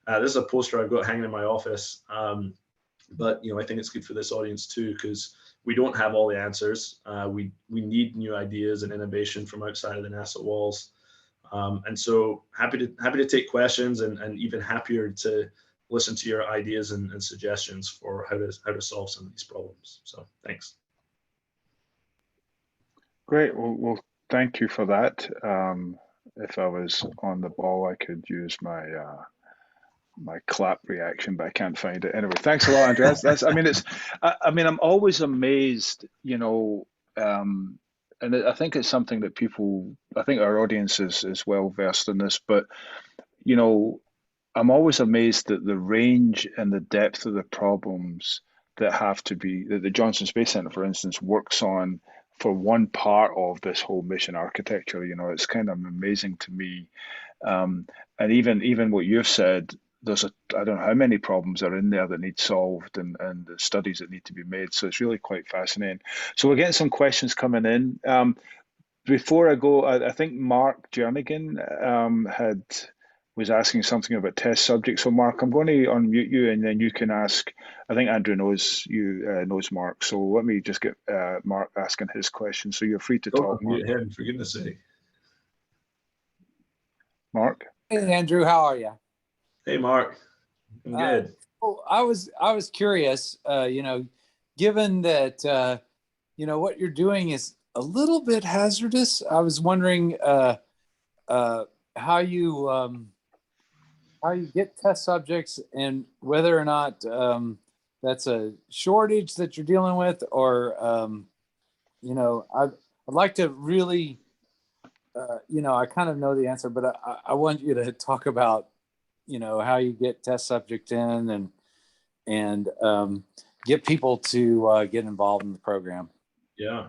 This is a poster I've got hanging in my office, but I think it's good for this audience too, because we don't have all the answers. We need new ideas and innovation from outside of the NASA walls, and so happy to take questions, and even happier to listen to your ideas and suggestions for how to solve some of these problems. So thanks. Great. Well, thank you for that. If I was on the ball, I could use my my clap reaction, but I can't find it. Anyway, thanks a lot, Andreas. I'm always amazed, and I think it's something that I think our audience is well versed in this, but I'm always amazed at the range and the depth of the problems that the Johnson Space Center, for instance, works on for one part of this whole mission architecture. It's kind of amazing to me. And even what you've said, I don't know how many problems are in there that need solved, and the studies that need to be made. So it's really quite fascinating. So we're getting some questions coming in. Before I go, I think Mark Jernigan was asking something about test subjects. So Mark, I'm going to unmute you, and then you can ask. I think Andrew knows Mark. So let me just get Mark asking his question. So you're free to talk, Mark. Mute him, for goodness sake. Mark. Hey Andrew, how are you? Hey Mark, I'm good. I was curious. Given that what you're doing is a little bit hazardous, I was wondering. how you get test subjects and whether or not that's a shortage that you're dealing with, or I'd like to really, I kind of know the answer, but I want you to talk about, how you get test subject in and get people to get involved in the program. Yeah,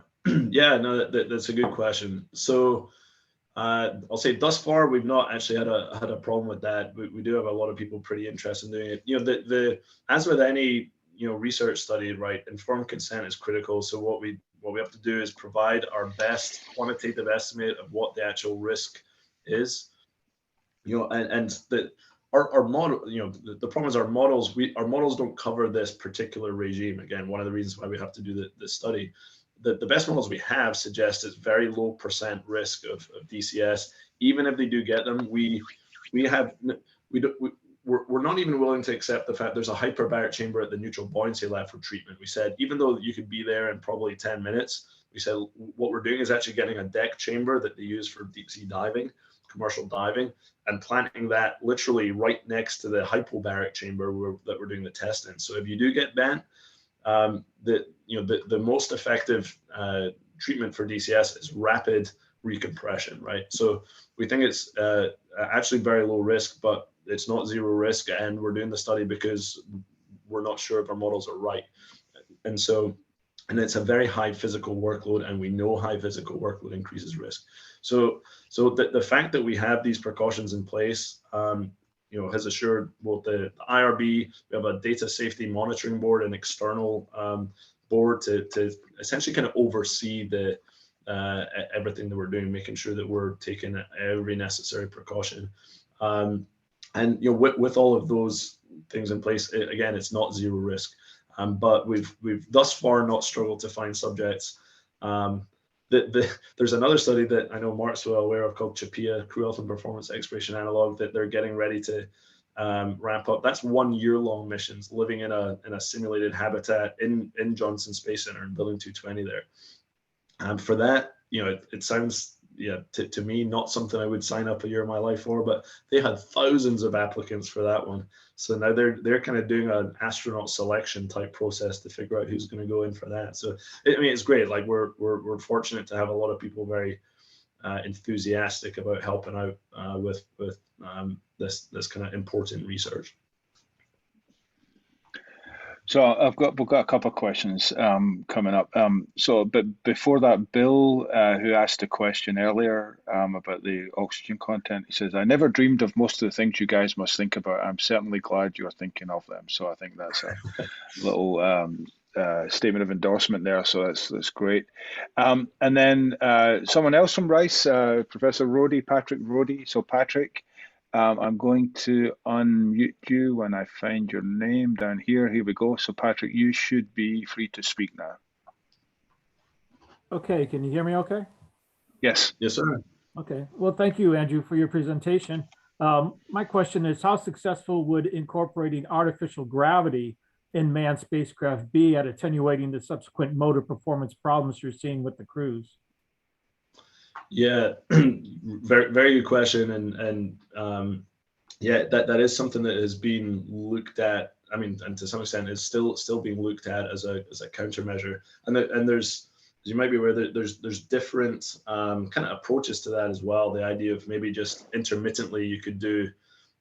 yeah, no, that's a good question. So I'll say thus far we've not actually had a problem with that. We do have a lot of people pretty interested in doing it. The as with any research study, right? Informed consent is critical. So what we have to do is provide our best quantitative estimate of what the actual risk is. And our model, the problem is our models don't cover this particular regime. Again, one of the reasons why we have to do the study. The best models we have suggest it's very low percent risk of DCS. Even if they do get them, we're not even willing to accept the fact there's a hyperbaric chamber at the neutral buoyancy left for treatment. We said, even though you could be there in probably 10 minutes, we said what we're doing is actually getting a deck chamber that they use for deep sea diving, commercial diving, and planting that literally right next to the hypobaric chamber that we're doing the test in. So if you do get bent, the most effective treatment for DCS is rapid recompression, right? So we think it's actually very low risk, but it's not zero risk, and we're doing the study because we're not sure if our models are right. And it's a very high physical workload, and we know high physical workload increases risk. So the fact that we have these precautions in place, has assured both the IRB, we have a data safety monitoring board, an external board to essentially kind of oversee the everything that we're doing, making sure that we're taking every necessary precaution. And with all of those things in place, again, it's not zero risk. But we've thus far not struggled to find subjects. There's another study that I know Mark's well aware of called CHAPIA, Crew Health and Performance Exploration Analog, that they're getting ready to ramp up. That's 1 year long missions, living in a simulated habitat in Johnson Space Center in Building 220 there. For that, it sounds, to me, not something I would sign up a year of my life for, but they had thousands of applicants for that one. So now they're kind of doing an astronaut selection type process to figure out who's going to go in for that. So it's great. Like we're fortunate to have a lot of people very enthusiastic about helping out with this kind of important research. So we've got a couple of questions coming up. But before that, Bill, who asked a question earlier about the oxygen content, he says, "I never dreamed of most of the things you guys must think about. I'm certainly glad you're thinking of them." So I think that's a little statement of endorsement there. So that's great. And then someone else from Rice, Professor Rody, Patrick Rody. So Patrick, I'm going to unmute you when I find your name down here. Here we go. So Patrick, you should be free to speak now. Okay, can you hear me okay? Yes. Yes, sir. Okay, well, thank you, Andrew, for your presentation. My question is, how successful would incorporating artificial gravity in manned spacecraft be at attenuating the subsequent motor performance problems you're seeing with the crews? Yeah, very, very good question, and that is something that has been looked at. I mean, and to some extent, is still being looked at as a countermeasure. And there's, as you might be aware, there's different kind of approaches to that as well. The idea of maybe just intermittently you could do,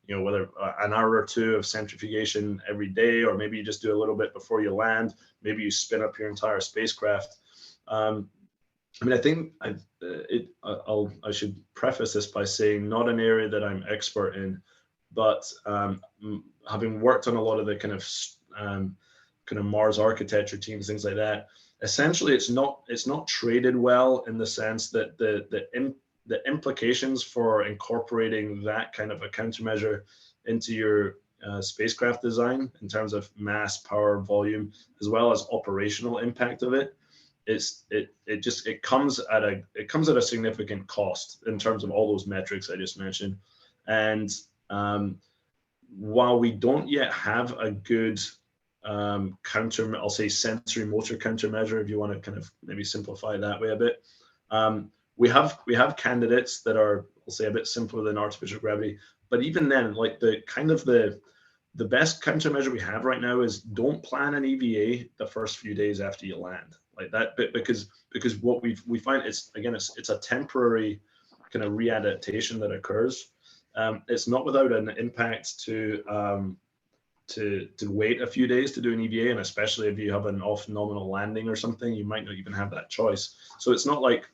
whether an hour or two of centrifugation every day, or maybe you just do a little bit before you land. Maybe you spin up your entire spacecraft. I mean, I think I should preface this by saying not an area that I'm expert in, but having worked on a lot of the kind of Mars architecture teams, things like that. Essentially, it's not traded well in the sense that the implications for incorporating that kind of a countermeasure into your spacecraft design in terms of mass, power, volume, as well as operational impact of it. It comes at a significant cost in terms of all those metrics I just mentioned. And while we don't yet have a good I'll say sensory motor countermeasure, if you want to kind of maybe simplify it that way a bit, we have candidates that are I'll say a bit simpler than artificial gravity. But even then, like the best countermeasure we have right now is don't plan an EVA the first few days after you land, like that, because what we find is, again, it's a temporary kind of readaptation that occurs. It's not without an impact to wait a few days to do an EVA, and especially if you have an off-nominal landing or something, you might not even have that choice. So it's not like,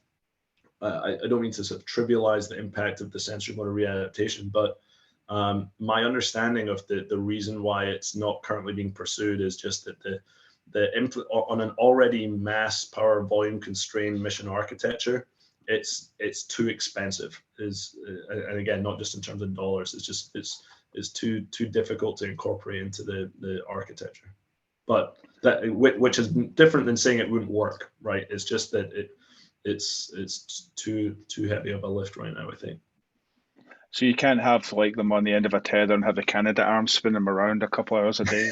I don't mean to sort of trivialize the impact of the sensory motor readaptation, but my understanding of the reason why it's not currently being pursued is just that on an already mass power volume constrained mission architecture, it's too expensive. And again, not just in terms of dollars, it's too difficult to incorporate into the architecture. But which is different than saying it wouldn't work, right? It's just that it's too heavy of a lift right now, I think. So you can't have like them on the end of a tether and have the Canada arm spin them around a couple hours a day.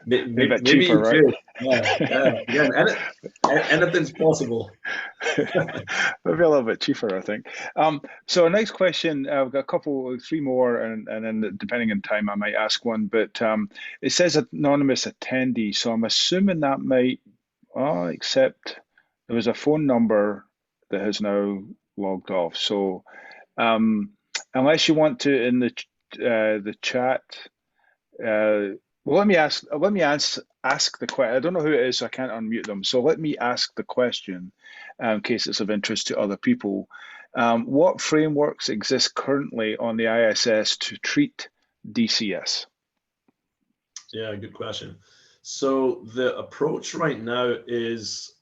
maybe a bit cheaper, right? Yeah. Again, anything's possible. Maybe a little bit cheaper, I think. So our next question, I've got three more, and then depending on time, I might ask one. But it says anonymous attendee, so I'm assuming that might, except there was a phone number that has now logged off. So unless you want to in the chat, well, let me ask the question. I don't know who it is, so I can't unmute them. So let me ask the question in case it's of interest to other people. What frameworks exist currently on the ISS to treat DCS? Yeah, good question. So the approach right now is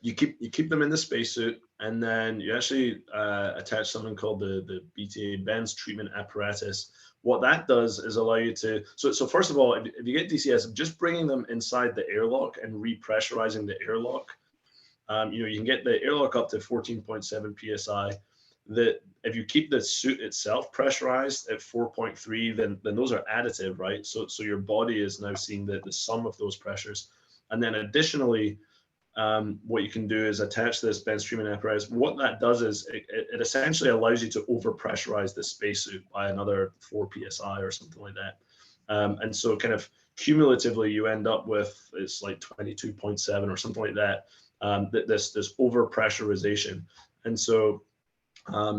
you keep them in the spacesuit, and then you actually attach something called the BTA, Benz treatment apparatus. What that does is allow you to, so first of all, if you get DCS, just bringing them inside the airlock and repressurizing the airlock, you can get the airlock up to 14.7 psi. If you keep the suit itself pressurized at 4.3, then those are additive, right? So your body is now seeing the sum of those pressures. And then additionally, what you can do is attach this Benz treatment apparatus. What that does is it essentially allows you to overpressurize the spacesuit by another 4 psi or something like that. And so kind of cumulatively, you end up with, it's like 22.7 or something like that, this overpressurization. And so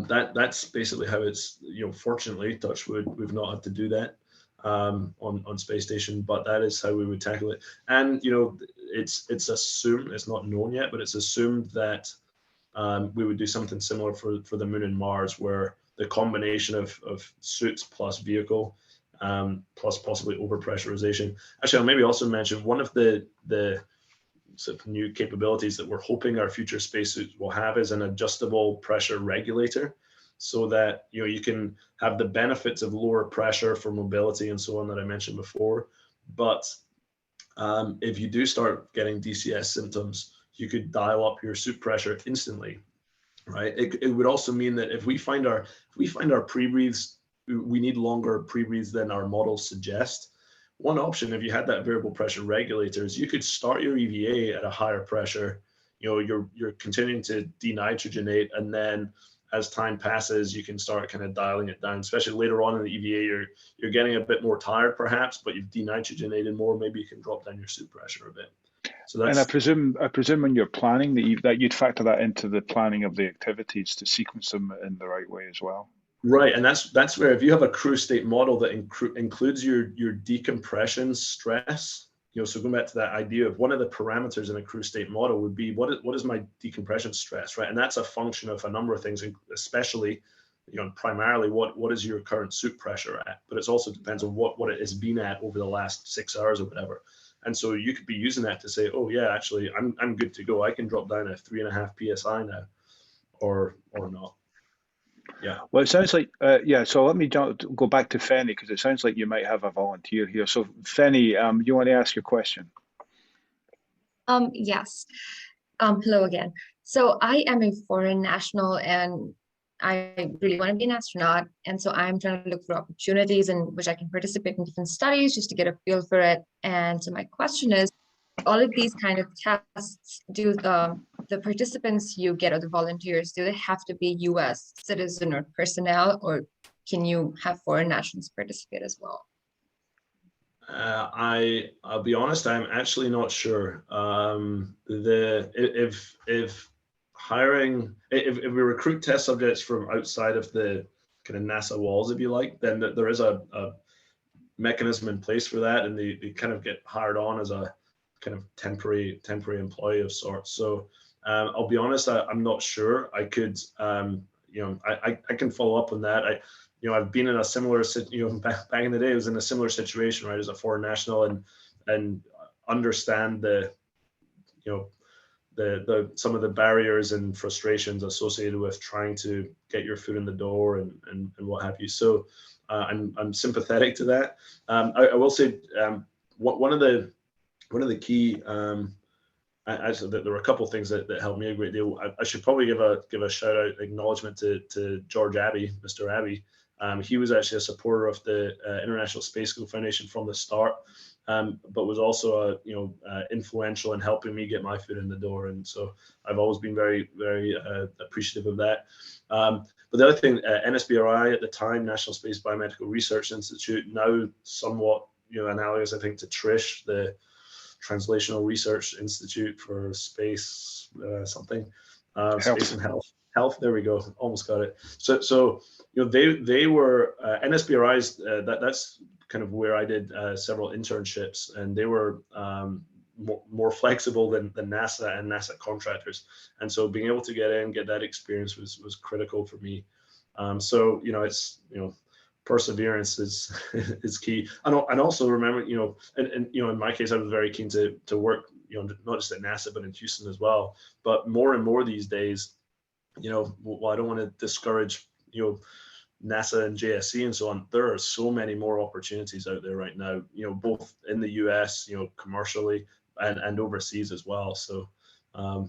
that's basically how it's, fortunately, touch wood, we've not had to do that on space station, but that is how we would tackle it. And it's assumed, it's not known yet, but it's assumed that we would do something similar for the Moon and Mars, where the combination of suits plus vehicle plus possibly overpressurization. Actually, I'll maybe also mention one of the sort of new capabilities that we're hoping our future spacesuits will have is an adjustable pressure regulator, so that you can have the benefits of lower pressure for mobility and so on that I mentioned before. But if you do start getting DCS symptoms, you could dial up your suit pressure instantly, right? It would also mean that if we find our pre-breathes, we need longer pre-breathes than our models suggest. One option, if you had that variable pressure regulator, is you could start your EVA at a higher pressure. You're continuing to denitrogenate, and then as time passes, you can start kind of dialing it down. Especially later on in the EVA, you're getting a bit more tired, perhaps, but you've denitrogenated more. Maybe you can drop down your suit pressure a bit. So that's. And I presume when you're planning that you'd factor that into the planning of the activities to sequence them in the right way as well. Right, and that's where if you have a crew state model that includes your decompression stress, so going back to that idea of one of the parameters in a crew state model would be what is my decompression stress, right? And that's a function of a number of things, especially, primarily what is your current suit pressure at, but it also depends on what it has been at over the last 6 hours or whatever. And so you could be using that to say, oh yeah, actually I'm good to go. I can drop down at 3.5 psi now, or not. Yeah. Well, it sounds like, so let me go back to Fenny, because it sounds like you might have a volunteer here. So Fenny, you want to ask your question? Yes. Hello again. So I am a foreign national, and I really want to be an astronaut. And so I'm trying to look for opportunities in which I can participate in different studies just to get a feel for it. And so my question is, all of these kind of tests, do the participants you get or the volunteers, do they have to be US citizen or personnel, or can you have foreign nationals participate as well? I'll be honest, I'm actually not sure. If hiring, if we recruit test subjects from outside of the kind of NASA walls, if you like, then there is a mechanism in place for that, and they kind of get hired on as a kind of temporary employee of sorts. So I'll be honest, I'm not sure. I could, I can follow up on that. I've been in a similar, back in the day, I was in a similar situation, right, as a foreign national, and understand the some of the barriers and frustrations associated with trying to get your foot in the door and what have you. So I'm sympathetic to that. I will say one of the key actually, there were a couple of things that helped me a great deal. I should probably give a shout out, acknowledgement to George Abbey, Mr. Abbey. He was actually a supporter of the International Space School Foundation from the start, but was also influential in helping me get my foot in the door. And so I've always been very, very appreciative of that. But the other thing, NSBRI at the time, National Space Biomedical Research Institute, now somewhat analogous, I think, to TRISH, the Translational Research Institute for Space something, Space and Health. There we go, almost got it. So they were NSBRI's. That's kind of where I did several internships, and they were more flexible than NASA and NASA contractors. And so being able to get that experience was critical for me. So it's perseverance is key. And also remember, and in my case, I was very keen to work, not just at NASA, but in Houston as well. But more and more these days, while I don't want to discourage, NASA and JSC and so on, there are so many more opportunities out there right now, both in the US, commercially and overseas as well. So, but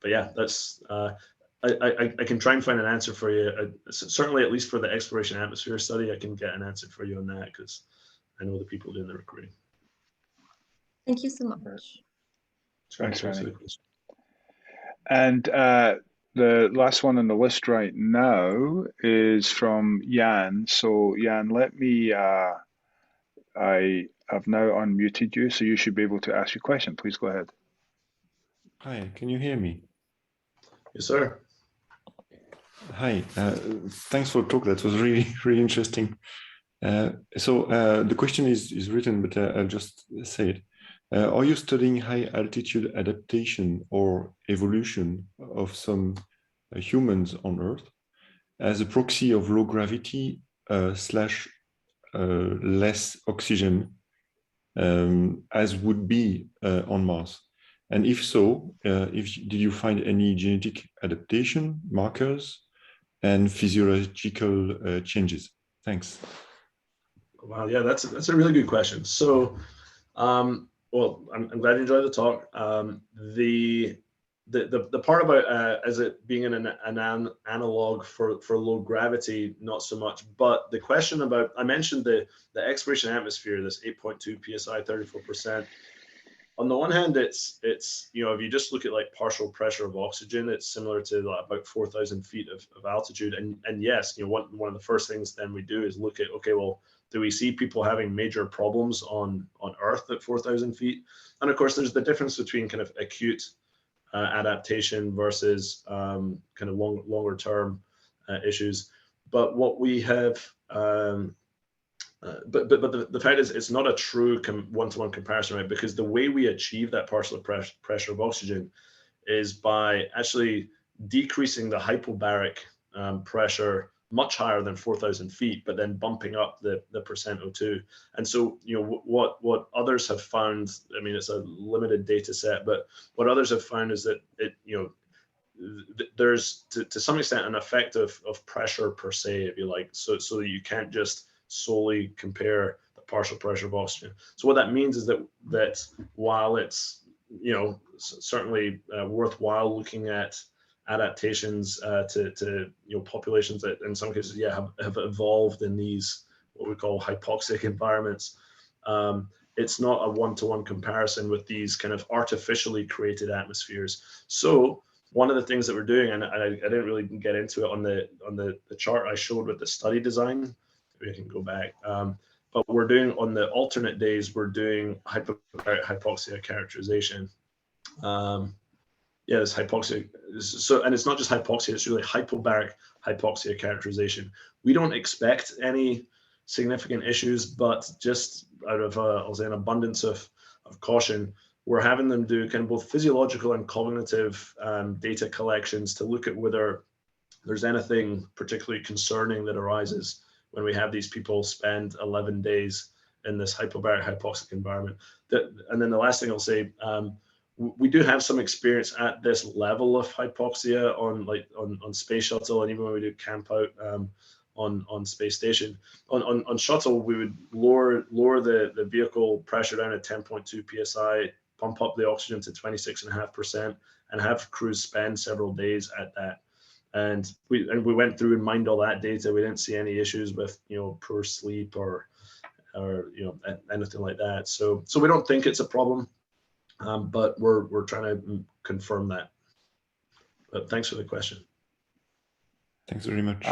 yeah, that's, I can try and find an answer for you. Certainly, at least for the exploration atmosphere study, I can get an answer for you on that, because I know the people doing the recruiting. Thank you so much. Thanks, Rani. And the last one on the list right now is from Jan. So Jan, let me, I have now unmuted you, so you should be able to ask your question. Please go ahead. Hi, can you hear me? Yes, sir. Hi, thanks for the talk. That was really, really interesting. So the question is written, but I'll just say it. Are you studying high altitude adaptation or evolution of some humans on Earth as a proxy of low gravity slash less oxygen as would be on Mars? And if so, did you find any genetic adaptation markers and physiological changes? Thanks. Wow, yeah, that's a really good question. So, well, I'm glad you enjoyed the talk. The part about as it being an analog for low gravity, not so much. But the question about, I mentioned the exploration atmosphere, this 8.2 psi, 34%. On the one hand, it's if you just look at like partial pressure of oxygen, it's similar to like about 4,000 feet of altitude. And yes, one of the first things then we do is look at, okay, well, do we see people having major problems on Earth at 4,000 feet? And of course, there's the difference between kind of acute adaptation versus kind of longer term issues. But what we have, but the fact is, it's not a true one-to-one comparison, right? Because the way we achieve that partial pressure of oxygen is by actually decreasing the hypobaric pressure much higher than 4,000 feet, but then bumping up the percent O2. And so, what others have found, I mean, it's a limited data set, but what others have found is that there's to some extent an effect of pressure per se, if you like, so that you can't just solely compare the partial pressure of oxygen. So what that means is that while it's certainly worthwhile looking at adaptations to populations that in some cases have evolved in these what we call hypoxic environments, it's not a one-to-one comparison with these kind of artificially created atmospheres. So one of the things that we're doing, and I didn't really get into it on the chart I showed with the study design, maybe I can go back, but we're doing on the alternate days, we're doing hypoxia characterization. Yeah, this hypoxia, so, and it's not just hypoxia, it's really hypobaric hypoxia characterization. We don't expect any significant issues, but just out of, I'll say, an abundance of caution, we're having them do kind of both physiological and cognitive data collections to look at whether there's anything particularly concerning that arises when we have these people spend 11 days in this hypobaric hypoxic environment. And then the last thing I'll say, we do have some experience at this level of hypoxia on space shuttle, and even when we do camp out on space station. On shuttle, we would lower the vehicle pressure down at 10.2 psi, pump up the oxygen to 26.5%, and have crews spend several days at that. And we went through and mined all that data. We didn't see any issues with poor sleep or anything like that. So we don't think it's a problem. But we're trying to confirm that. But thanks for the question. Thanks very much.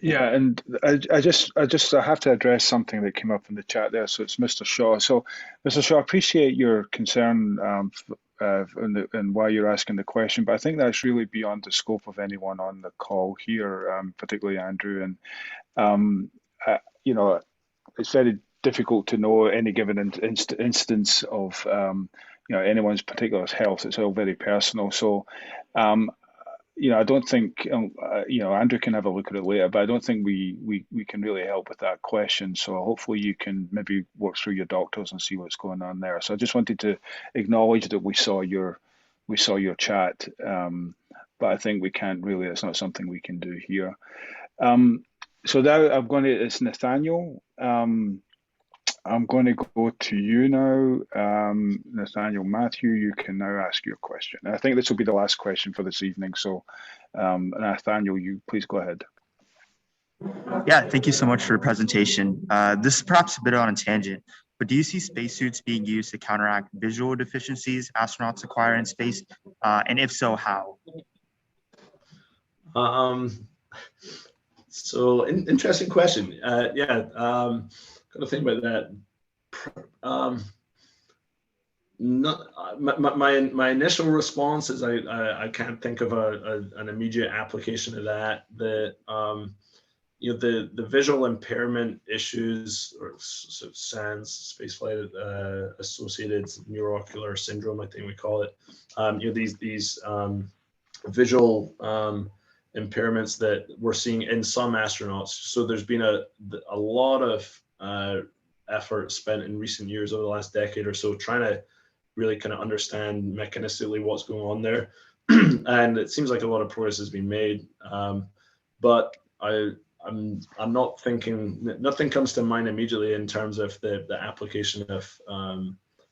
Yeah, and I have to address something that came up in the chat there. So it's Mr. Shaw. So Mr. Shaw, I appreciate your concern and why you're asking the question, but I think that's really beyond the scope of anyone on the call here, particularly Andrew. And it's very difficult to know any given instance of anyone's particular health. It's all very personal. So I don't think Andrew can have a look at it later, but I don't think we can really help with that question. So hopefully you can maybe work through your doctors and see what's going on there. So I just wanted to acknowledge that we saw your chat, but I think we can't really. It's not something we can do here. So now it's Nathaniel. I'm going to go to you now, Nathaniel Matthew. You can now ask your question. And I think this will be the last question for this evening. So, Nathaniel, you please go ahead. Yeah, thank you so much for your presentation. This is perhaps a bit on a tangent, but do you see spacesuits being used to counteract visual deficiencies astronauts acquire in space? And if so, how? So interesting question. Got to think about that. My initial response is I can't think of an immediate application of that. The visual impairment issues, or SANS, spaceflight associated neuroocular syndrome, I think we call it. These visual impairments that we're seeing in some astronauts. So there's been a lot of effort spent in recent years over the last decade or so trying to really kind of understand mechanistically what's going on there. And it seems like a lot of progress has been made. But I'm not thinking, nothing comes to mind immediately in terms of the application of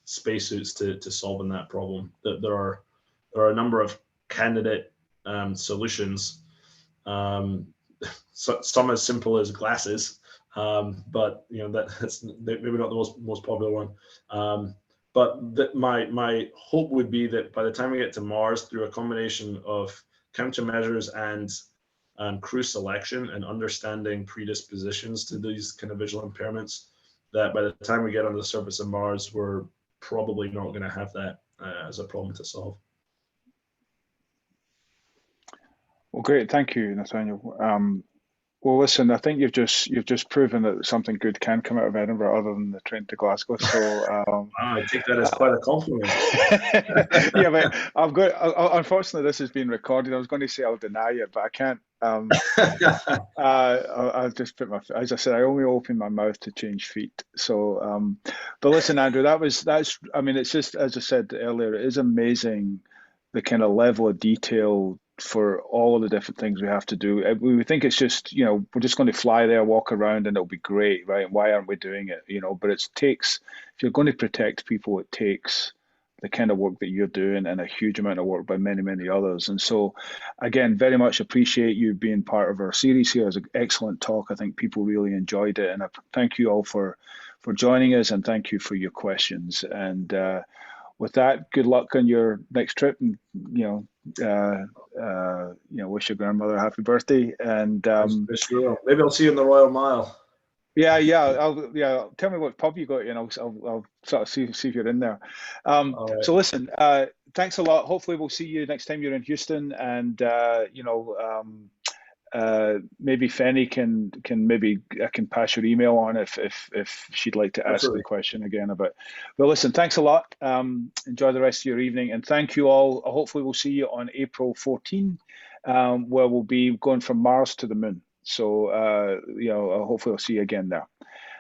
spacesuits to solving that problem. There are a number of candidate solutions. So, some as simple as glasses, but that's maybe not the most popular one. But my hope would be that by the time we get to Mars, through a combination of countermeasures and crew selection and understanding predispositions to these kind of visual impairments, that by the time we get on the surface of Mars, we're probably not going to have that as a problem to solve. Well, great, thank you, Nathaniel. Well, listen, I think you've just proven that something good can come out of Edinburgh, other than the train to Glasgow. So I take that as quite a compliment. Yeah, but I've got. Unfortunately, this is being recorded. I was going to say I'll deny it, but I can't. I'll just put my. As I said, I only open my mouth to change feet. So, but listen, Andrew, that's. I mean, it's just, as I said earlier, it is amazing the kind of level of detail for all of the different things we have to do. We think it's just, we're just going to fly there, walk around, and it'll be great, right? Why aren't we doing it? But it takes, if you're going to protect people, it takes the kind of work that you're doing and a huge amount of work by many, many others. And so, again, very much appreciate you being part of our series here. It was an excellent talk. I think people really enjoyed it. And I thank you all for joining us, and thank you for your questions. And with that, good luck on your next trip, and wish your grandmother a happy birthday. And maybe I'll see you in the Royal Mile. Yeah. Tell me what pub you got, and I'll sort of see if you're in there. Right. So listen, thanks a lot. Hopefully we'll see you next time you're in Houston, and maybe Fenny can pass your email on if she'd like to ask Absolutely. the question again about. Well, listen, thanks a lot. Enjoy the rest of your evening, and thank you all. Hopefully we'll see you on April 14, where we'll be going from Mars to the Moon. So hopefully I'll see you again there.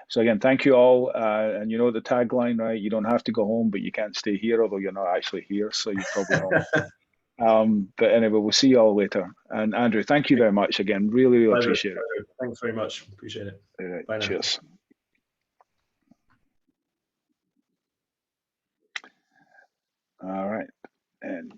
So again, thank you all, and you know the tagline, right? You don't have to go home, but you can't stay here, although you're not actually here, so you're probably home. But anyway, we'll see you all later. And Andrew, thank you very much again. Really appreciate it. Thanks very much. Appreciate it. All right, Bye now. cheers. All right, and